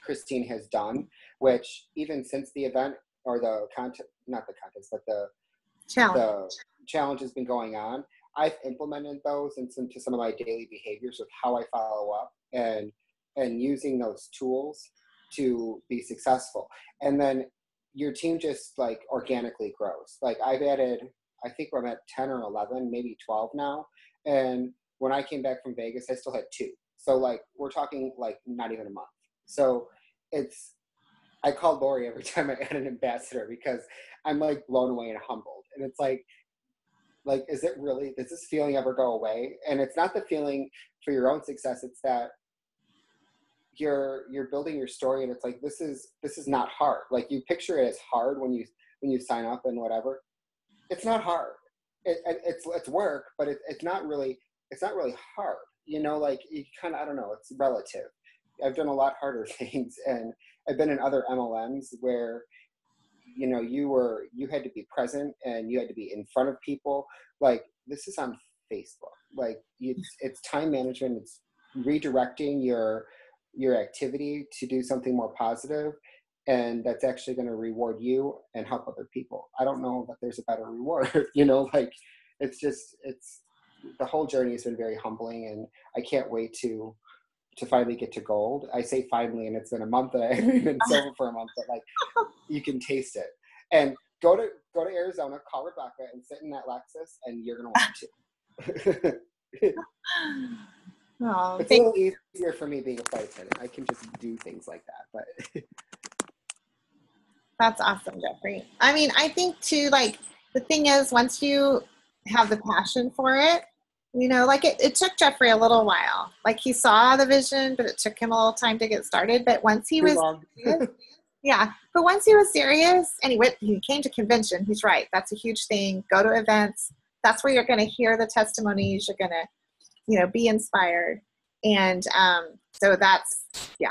Christine has done, which even since the event, or the contest, not the contest, but the challenge has been going on, I've implemented those into some of my daily behaviors with how I follow up and using those tools to be successful. And then your team just like organically grows. Like I've added, I think I'm at 10 or 11, maybe 12 now. And when I came back from Vegas, I still had 2. So like, we're talking like not even a month. So I call Lori every time I add an ambassador, because I'm like blown away and humbled. And it's like, is it really, does this feeling ever go away? And it's not the feeling for your own success. It's that you're building your story, and it's like, this is not hard. Like you picture it as hard when you sign up and whatever. It's not hard. It's work, but it's not really hard. You know, like you kind of, I don't know, it's relative. I've done a lot harder things, and I've been in other MLMs where, you know, you had to be present and you had to be in front of people. Like this is on Facebook. Like it's time management. It's redirecting your activity to do something more positive, and that's actually going to reward you and help other people. I don't know that there's a better reward. You know, like it's the whole journey has been very humbling, and I can't wait to finally get to gold. I say finally, and it's been a month that I haven't been silver for a month, but like you can taste it. And go to Arizona, call Rebecca, and sit in that Lexus, and you're gonna want to. Oh, it's a little easier for me being a flight attendant. I can just do things like that. But that's awesome, Jeffrey. I mean, I think too, like the thing is, once you have the passion for it, you know, like it took Jeffrey a little while. Like he saw the vision, but it took him a little time to get started. But once he was serious, yeah, but once he was serious, and he came to convention. He's right. That's a huge thing. Go to events. That's where you're going to hear the testimonies. You're going to, you know, be inspired. And so that's, yeah.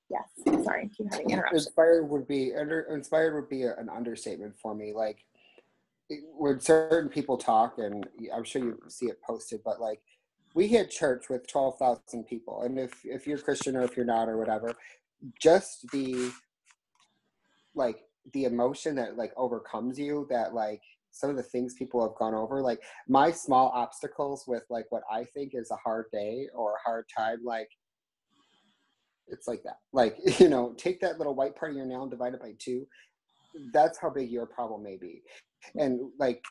Yes. Sorry, keep having interruptions. Inspired would be an understatement for me. Like when certain people talk, and I'm sure you see it posted, but like we had church with 12,000 people. And if you're Christian or if you're not or whatever, just the emotion that like overcomes you, that like some of the things people have gone over, like my small obstacles with like what I think is a hard day or a hard time, like it's like that. Like, you know, take that little white part of your nail and divide it by 2. That's how big your problem may be. And like,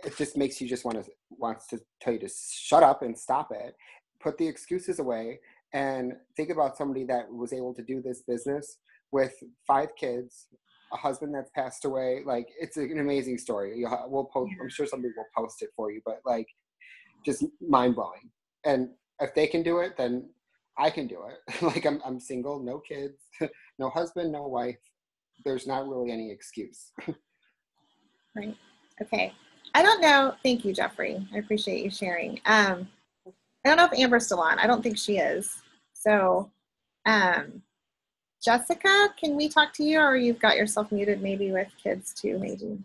it just makes you just wants to tell you to shut up and stop it, put the excuses away, and think about somebody that was able to do this business with 5 kids, a husband that's passed away. Like, it's an amazing story. We'll post, I'm sure somebody will post it for you, but like, just mind blowing. And if they can do it, then I can do it. Like I'm single, no kids, no husband, no wife. There's not really any excuse. Right. Okay. I don't know. Thank you, Jeffrey. I appreciate you sharing. I don't know if Amber's still on. I don't think she is. So, Jessica, can we talk to you, or you've got yourself muted maybe with kids too, maybe?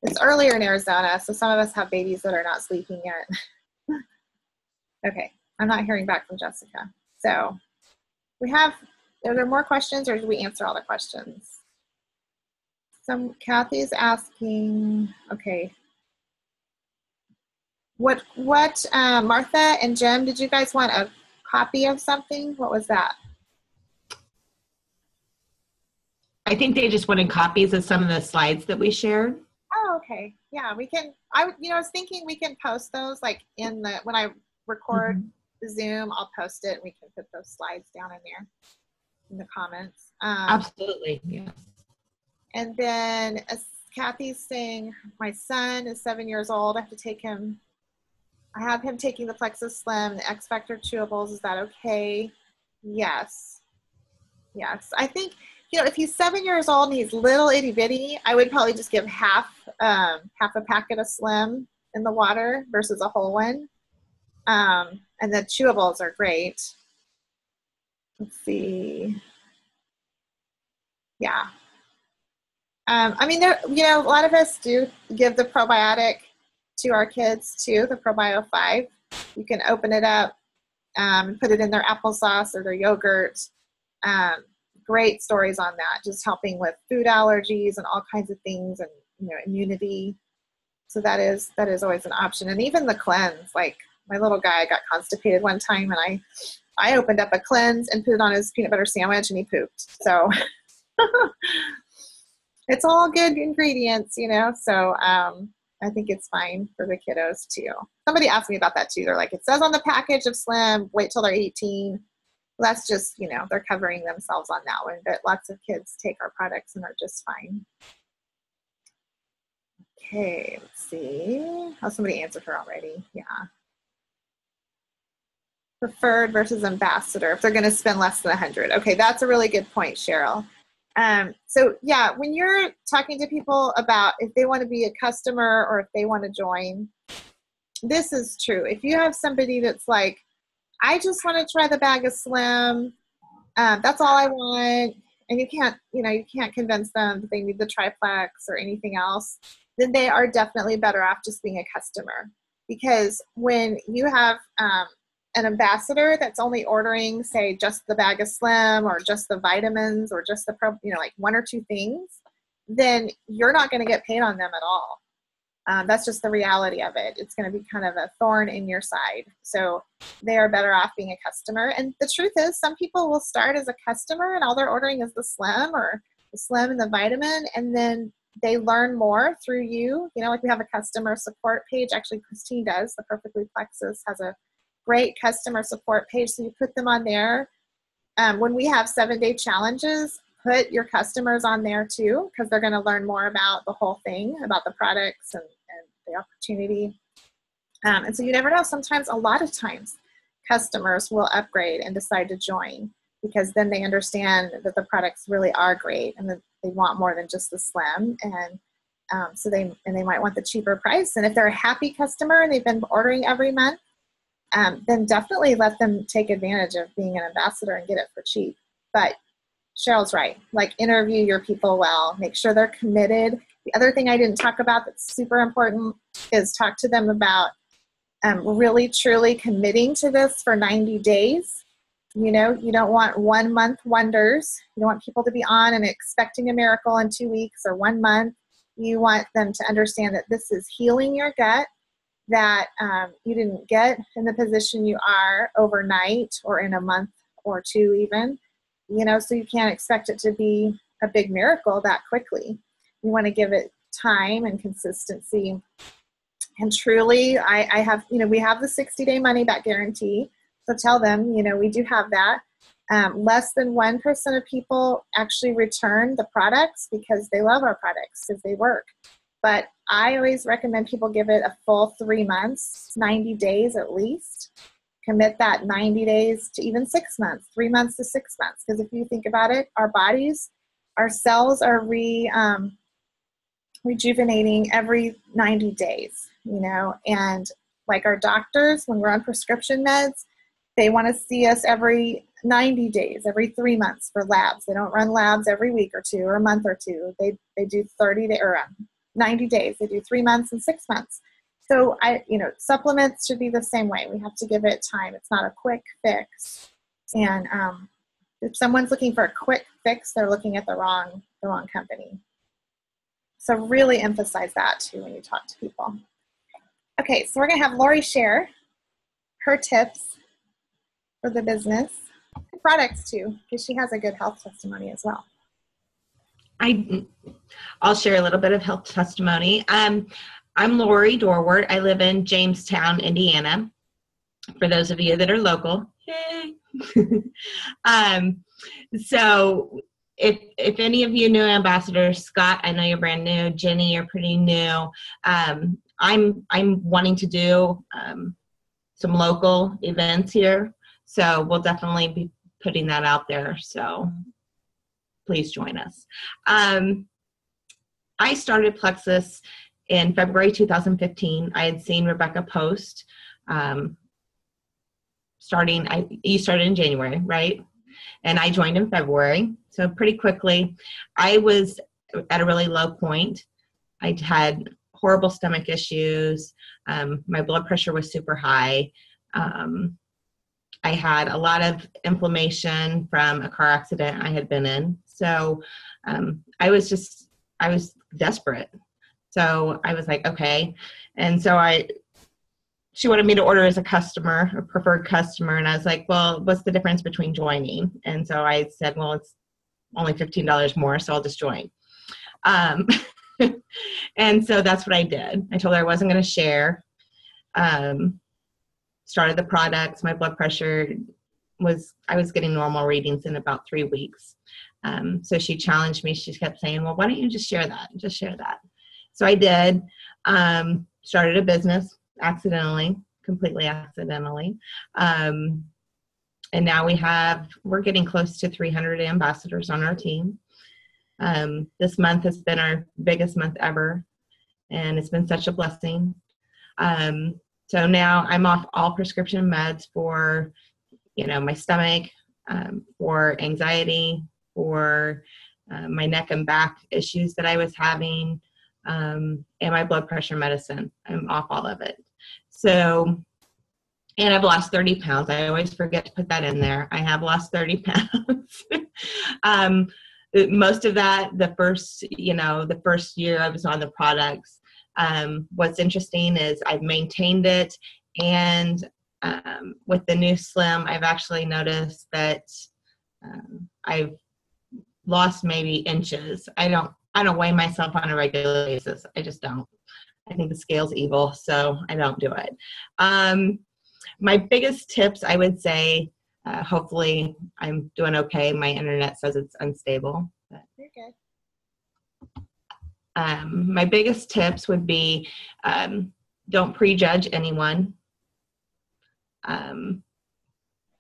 It's earlier in Arizona, so some of us have babies that are not sleeping yet. Okay, I'm not hearing back from Jessica. So are there more questions, or did we answer all the questions? Kathy's asking, okay. What Martha and Jim, did you guys want a copy of something? What was that? I think they just wanted copies of some of the slides that we shared. Oh, okay. Yeah, we can, I was thinking we can post those like when I record the Zoom, I'll post it and we can put those slides down in there in the comments. Absolutely, yes. And then as Kathy's saying, my son is 7 years old. I have him taking the Plexus Slim, the X Factor chewables. Is that okay? Yes. Yes. I think, if he's 7 years old and he's little itty bitty, I would probably just give half a packet of Slim in the water versus a whole one. And the chewables are great. Let's see. Yeah. I mean, a lot of us do give the probiotic to our kids too, the Probio 5. You can open it up and put it in their applesauce or their yogurt. Great stories on that, just helping with food allergies and all kinds of things, and immunity. So that is always an option. And even the cleanse, like my little guy got constipated one time, and I opened up a cleanse and put it on his peanut butter sandwich, and he pooped. So it's all good ingredients, so I think it's fine for the kiddos too. Somebody asked me about that too. They're like, it says on the package of Slim, wait till they're 18. Well, that's just, they're covering themselves on that one, but lots of kids take our products and are just fine. Okay, let's see. Oh, somebody answered her already. Yeah. Preferred versus ambassador, if they're going to spend less than 100. Okay, that's a really good point, Cheryl. So yeah, when you're talking to people about if they want to be a customer or if they want to join, this is true. If you have somebody that's like, I just want to try the bag of Slim, that's all I want, and you can't convince them that they need the triplex or anything else, then they are definitely better off just being a customer. Because when you have an ambassador that's only ordering, say, just the bag of Slim or just the vitamins or just the like one or two things, then you're not going to get paid on them at all. That's just the reality of it. It's going to be kind of a thorn in your side. So they are better off being a customer. And the truth is, some people will start as a customer and all they're ordering is the Slim or the Slim and the vitamin, and then they learn more through you. Like we have a customer support page. Actually, Christine does. The Perfectly Plexus has a great customer support page. So you put them on there. When we have 7-day challenges, put your customers on there too, because they're going to learn more about the whole thing, about the products and the opportunity. And so you never know. Sometimes, a lot of times, customers will upgrade and decide to join because then they understand that the products really are great and that they want more than just the Slim. And so they might want the cheaper price. And if they're a happy customer and they've been ordering every month, then definitely let them take advantage of being an ambassador and get it for cheap. But Cheryl's right. Like, interview your people well. Make sure they're committed. The other thing I didn't talk about that's super important is talk to them about really, truly committing to this for 90 days. You don't want 1 month wonders. You don't want people to be on and expecting a miracle in 2 weeks or 1 month. You want them to understand that this is healing your gut, that you didn't get in the position you are overnight or in a month or two even. So you can't expect it to be a big miracle that quickly. You want to give it time and consistency. And truly, I have, we have the 60-day money back guarantee. So tell them, we do have that. Less than 1% of people actually return the products because they love our products, because they work. But I always recommend people give it a full 3 months, 90 days at least. Commit that 90 days to even 6 months, 3 months to 6 months. Because if you think about it, our bodies, our cells are rejuvenating every 90 days, and like our doctors, when we're on prescription meds, they want to see us every 90 days, every 3 months for labs. They don't run labs every week or two or a month or two. They do 30 to, or 90 days. They do 3 months and 6 months. So supplements should be the same way. We have to give it time. It's not a quick fix. And if someone's looking for a quick fix, they're looking at the wrong company. So really emphasize that too when you talk to people. Okay, so we're gonna have Lori share her tips for the business, products too, because she has a good health testimony as well. I'll share a little bit of health testimony. I'm Lori Dorwart. I live in Jamestown, Indiana. For those of you that are local, yay! So if any of you new ambassadors, Scott, I know you're brand new. Jenny, you're pretty new. I'm wanting to do some local events here, so we'll definitely be putting that out there. So please join us. I started Plexus in February 2015. I had seen Rebecca post. You started in January, right? And I joined in February. So pretty quickly, I was at a really low point. I'd had horrible stomach issues. My blood pressure was super high. I had a lot of inflammation from a car accident I had been in. So I was desperate. So I was like, okay. And so she wanted me to order as a customer, a preferred customer. And I was like, well, what's the difference between joining? And so I said, well, it's only $15 more, so I'll just join. And so that's what I did. I told her I wasn't going to share. Started the products. My blood pressure I was getting normal readings in about 3 weeks. So she challenged me. She kept saying, well, why don't you just share that? Just share that. So I did. Started a business completely accidentally. And now we're getting close to 300 ambassadors on our team. This month has been our biggest month ever, and it's been such a blessing. So now I'm off all prescription meds for, my stomach, for anxiety, for my neck and back issues that I was having, and my blood pressure medicine. I'm off all of it. So, and I've lost 30 pounds. I always forget to put that in there. I have lost 30 pounds. Most of that, the first year I was on the products. What's interesting is I've maintained it, and with the new Slim, I've actually noticed that I've lost maybe inches. I don't weigh myself on a regular basis. I just don't. I think the scale's evil, so I don't do it. My biggest tips, I would say, hopefully I'm doing okay. My internet says it's unstable. But You're good. My biggest tips would be don't prejudge anyone.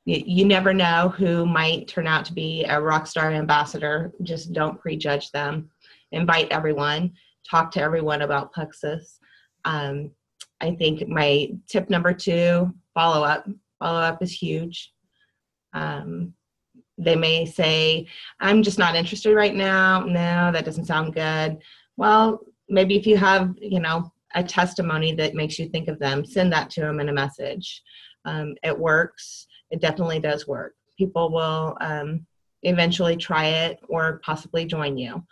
You never know who might turn out to be a rock star ambassador. Just don't prejudge them. Invite everyone. Talk to everyone about Plexus. I think my tip number 2, follow up. Follow up is huge. They may say, I'm just not interested right now. No, that doesn't sound good. Well, maybe if you have, a testimony that makes you think of them, send that to them in a message. It works. It definitely does work. People will eventually try it or possibly join you.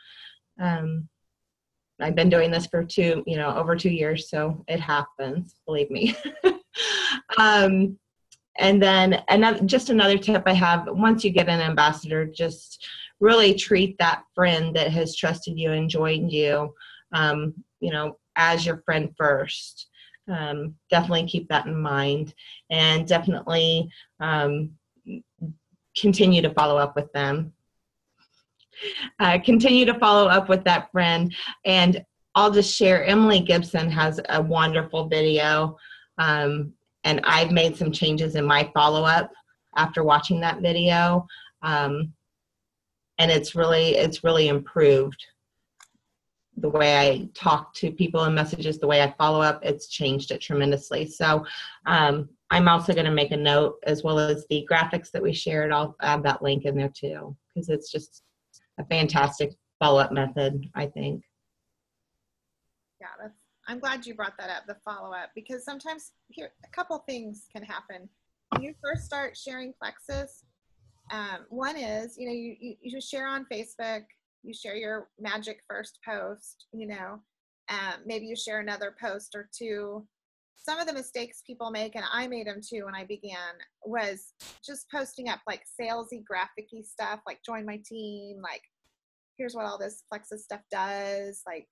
I've been doing this for over 2 years, so it happens, believe me. And then another tip I have, once you get an ambassador, just really treat that friend that has trusted you and joined you, as your friend first. Definitely keep that in mind, and definitely continue to follow up with them. Continue to follow up with that friend. And I'll just share, Emily Gibson has a wonderful video, and I've made some changes in my follow-up after watching that video, and it's really improved the way I talk to people in messages, the way I follow up. It's changed it tremendously. So I'm also going to make a note, as well as the graphics that we shared. I'll add that link in there too, because it's just a fantastic follow-up method, I think. I'm glad you brought that up, the follow-up, because sometimes here, a couple things can happen. When you first start sharing Plexus, one is, you know, you share on Facebook, you share your magic first post, you know, maybe you share another post or two. Some of the mistakes people make, and I made them too when I began, was just posting up like salesy, graphic-y stuff, like join my team, like here's what all this Plexus stuff does, like,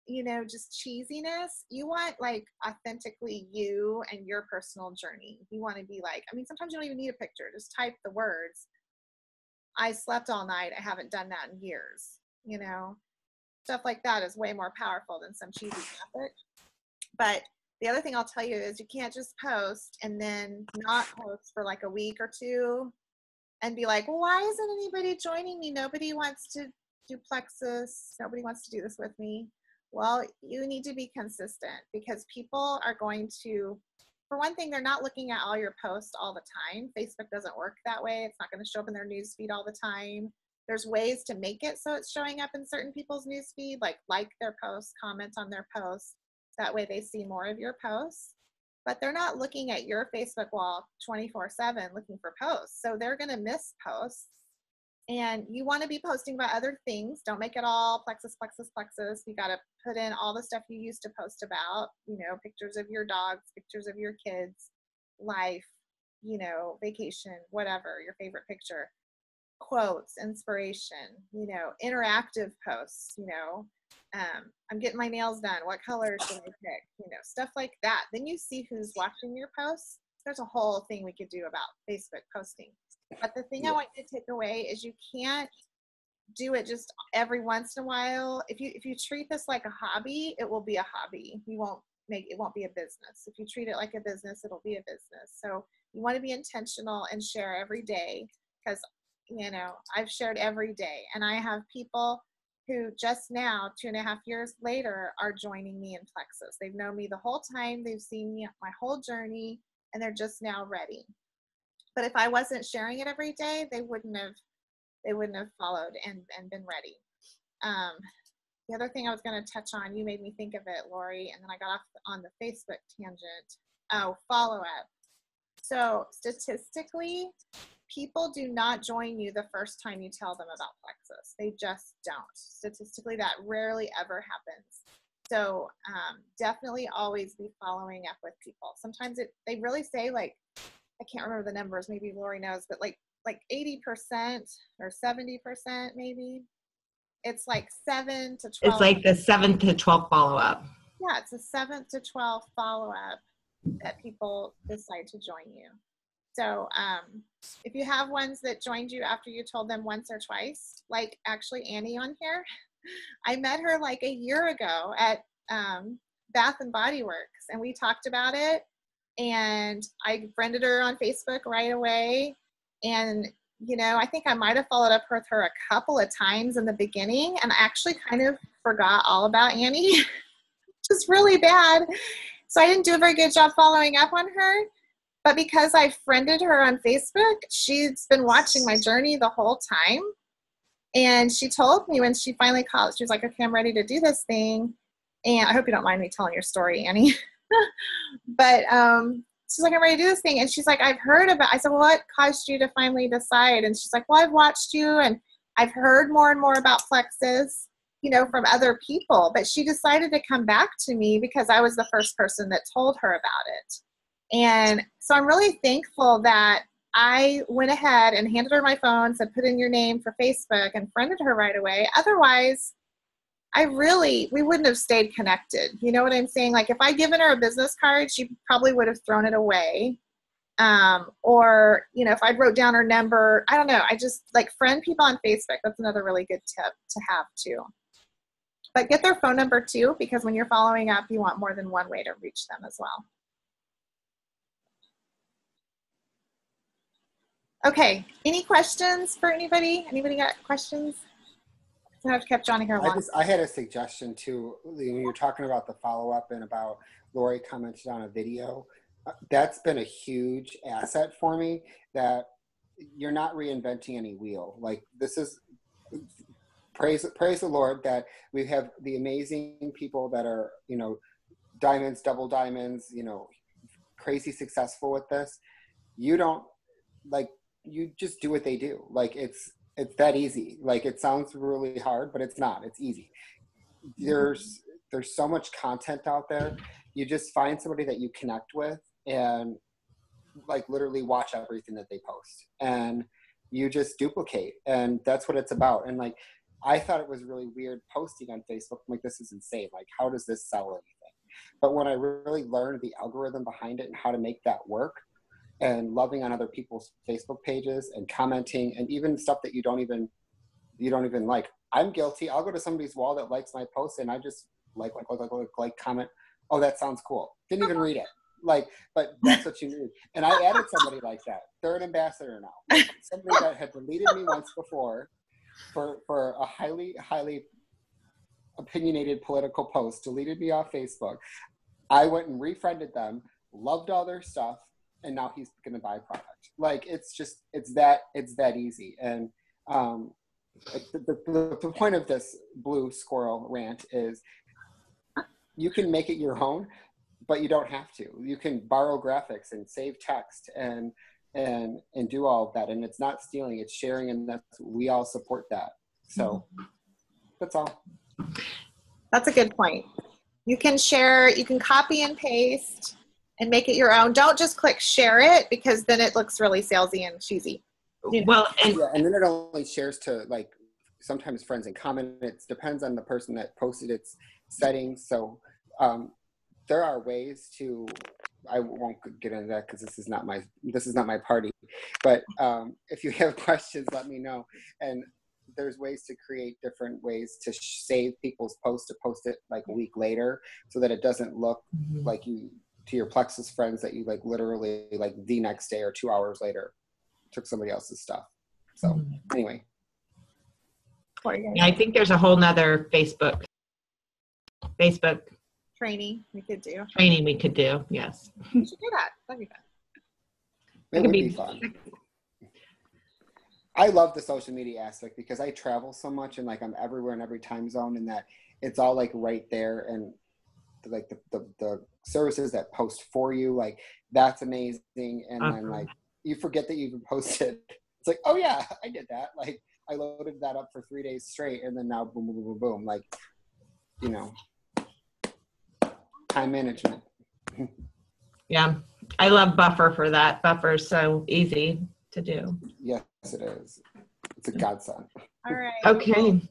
you know, just cheesiness. You want like authentically you and your personal journey. You want to be like, I mean, sometimes you don't even need a picture. Just type the words. I slept all night. I haven't done that in years. You know, stuff like that is way more powerful than some cheesy graphic. But the other thing I'll tell you is you can't just post and then not post for like a week or two and be like, well, why isn't anybody joining me? Nobody wants to do Plexus. Nobody wants to do this with me. Well, you need to be consistent, because people are going to, for one thing, they're not looking at all your posts all the time. Facebook doesn't work that way. It's not going to show up in their newsfeed all the time. There's ways to make it so it's showing up in certain people's newsfeed, like their posts, comment on their posts. That way they see more of your posts. But they're not looking at your Facebook wall 24/7 looking for posts. So they're going to miss posts. And you want to be posting about other things. Don't make it all Plexus, Plexus, Plexus. You got to put in all the stuff you used to post about, you know, pictures of your dogs, pictures of your kids, life, you know, vacation, whatever, your favorite picture, quotes, inspiration, you know, interactive posts, you know, I'm getting my nails done. What color should I pick? You know, stuff like that. Then you see who's watching your posts. There's a whole thing we could do about Facebook posting. But the thing I want you to take away is you can't do it just every once in a while. If you treat this like a hobby, it will be a hobby. It won't be a business. If you treat it like a business, it'll be a business. So you want to be intentional and share every day, because, you know, I've shared every day, and I have people who just now, 2.5 years later, are joining me in Plexus. They've known me the whole time. They've seen me my whole journey, and they're just now ready. But if I wasn't sharing it every day, they wouldn't have followed and been ready. The other thing I was going to touch on, you made me think of it, Lori, and then I got off on the Facebook tangent. Oh, follow-up. So statistically, people do not join you the first time you tell them about Plexus. They just don't. Statistically, that rarely ever happens. So definitely always be following up with people. Sometimes they really say, like, I can't remember the numbers, maybe Lori knows, but like 80% or 70% maybe. It's like 7 to 12. It's like the 7th to 12th follow-up. Yeah, it's a 7th to 12th follow-up that people decide to join you. So if you have ones that joined you after you told them once or twice, like actually Annie on here, I met her like a year ago at Bath and Body Works, and we talked about it. And I friended her on Facebook right away. And, you know, I think I might have followed up with her a couple of times in the beginning, and I actually kind of forgot all about Annie, which is really bad. So I didn't do a very good job following up on her. But because I friended her on Facebook, she's been watching my journey the whole time. And she told me when she finally called, she was like, okay, I'm ready to do this thing. And I hope you don't mind me telling your story, Annie. But she's like, I'm ready to do this thing. And she's like, I've heard about, I said, well, what caused you to finally decide? And she's like, well, I've watched you and I've heard more and more about Plexus, you know, from other people. But she decided to come back to me because I was the first person that told her about it. And so I'm really thankful that I went ahead and handed her my phone, said, put in your name for Facebook, and friended her right away. Otherwise, we wouldn't have stayed connected. You know what I'm saying? Like if I'd given her a business card, she probably would have thrown it away. Or, you know, if I'd wrote down her number, I don't know. I just like friend people on Facebook. That's another really good tip to have too. But get their phone number too, because when you're following up, you want more than one way to reach them as well. Okay, any questions for anybody? Anybody got questions? I've kept Johnny here long. I had a suggestion too. When you're talking about the follow-up and about Lori commented on a video, that's been a huge asset for me, that you're not reinventing any wheel. Like praise the Lord that we have the amazing people that are, you know, diamonds, double diamonds, you know, crazy successful with this. You don't, like, you just do what they do. Like, it's that easy. Like, it sounds really hard, but it's not. It's easy. There's so much content out there. You just find somebody that you connect with and, like, literally watch everything that they post, and you just duplicate, and that's what it's about. And, like, I thought it was really weird posting on Facebook. I'm like, this is insane. Like, how does this sell anything? But when I really learned the algorithm behind it and how to make that work, and loving on other people's Facebook pages and commenting, and even stuff that you don't even like. I'm guilty. I'll go to somebody's wall that likes my post, and I just like, comment. Oh, that sounds cool. Didn't even read it. Like, but that's what you need. And I added somebody like that. They're an ambassador now. Somebody that had deleted me once before for a highly opinionated political post, deleted me off Facebook. I went and refriended them, loved all their stuff, and now he's going to buy product. Like, it's that easy. And the point of this blue squirrel rant is you can make it your own, but you don't have to. You can borrow graphics and save text and do all of that. And it's not stealing, it's sharing, and we all support that. So that's all. That's a good point. You can share, you can copy and paste and make it your own. Don't just click share it, because then it looks really salesy and cheesy. You know? Well, And then it only shares to, like, sometimes friends and comment. It depends on the person that posted its settings. So there are ways to, I won't get into that because this is not my party, but if you have questions, let me know. And there's ways to create different ways to save people's posts, to post it like a week later, so that it doesn't look like you, to your Plexus friends, that you like literally like the next day or 2 hours later took somebody else's stuff. So anyway. I think there's a whole nother Facebook Training we could do. training we could do. Yes. We should do that. That'd be fun. It would be fun. I love the social media aspect because I travel so much, and like I'm everywhere in every time zone, and that it's all like right there, and like the services that post for you, like that's amazing. And then like you forget that you even posted. It's like, oh yeah, I did that. Like I loaded that up for 3 days straight, and then now boom, boom, boom, boom, boom. Like, you know, time management. Yeah. I love Buffer for that. Buffer's so easy to do. Yes, it is. It's a godsend. All right. Okay.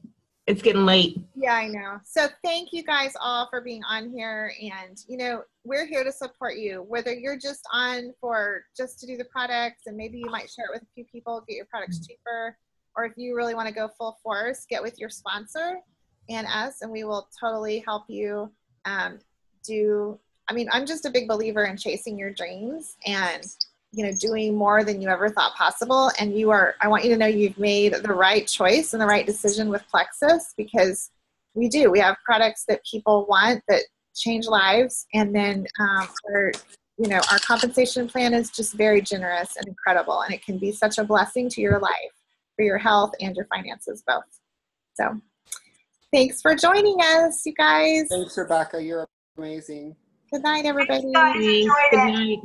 It's getting late. Yeah, I know. So thank you guys all for being on here. And, you know, we're here to support you, whether you're just on for just to do the products, and maybe you might share it with a few people, get your products cheaper, or if you really want to go full force, get with your sponsor and us, and we will totally help you I'm just a big believer in chasing your dreams and, you know, doing more than you ever thought possible. And I want you to know you've made the right choice and the right decision with Plexus, because we have products that people want that change lives. And then our compensation plan is just very generous and incredible. And it can be such a blessing to your life, for your health and your finances both. So thanks for joining us, you guys. Thanks, Rebecca. You're amazing. Good night, everybody. Good night.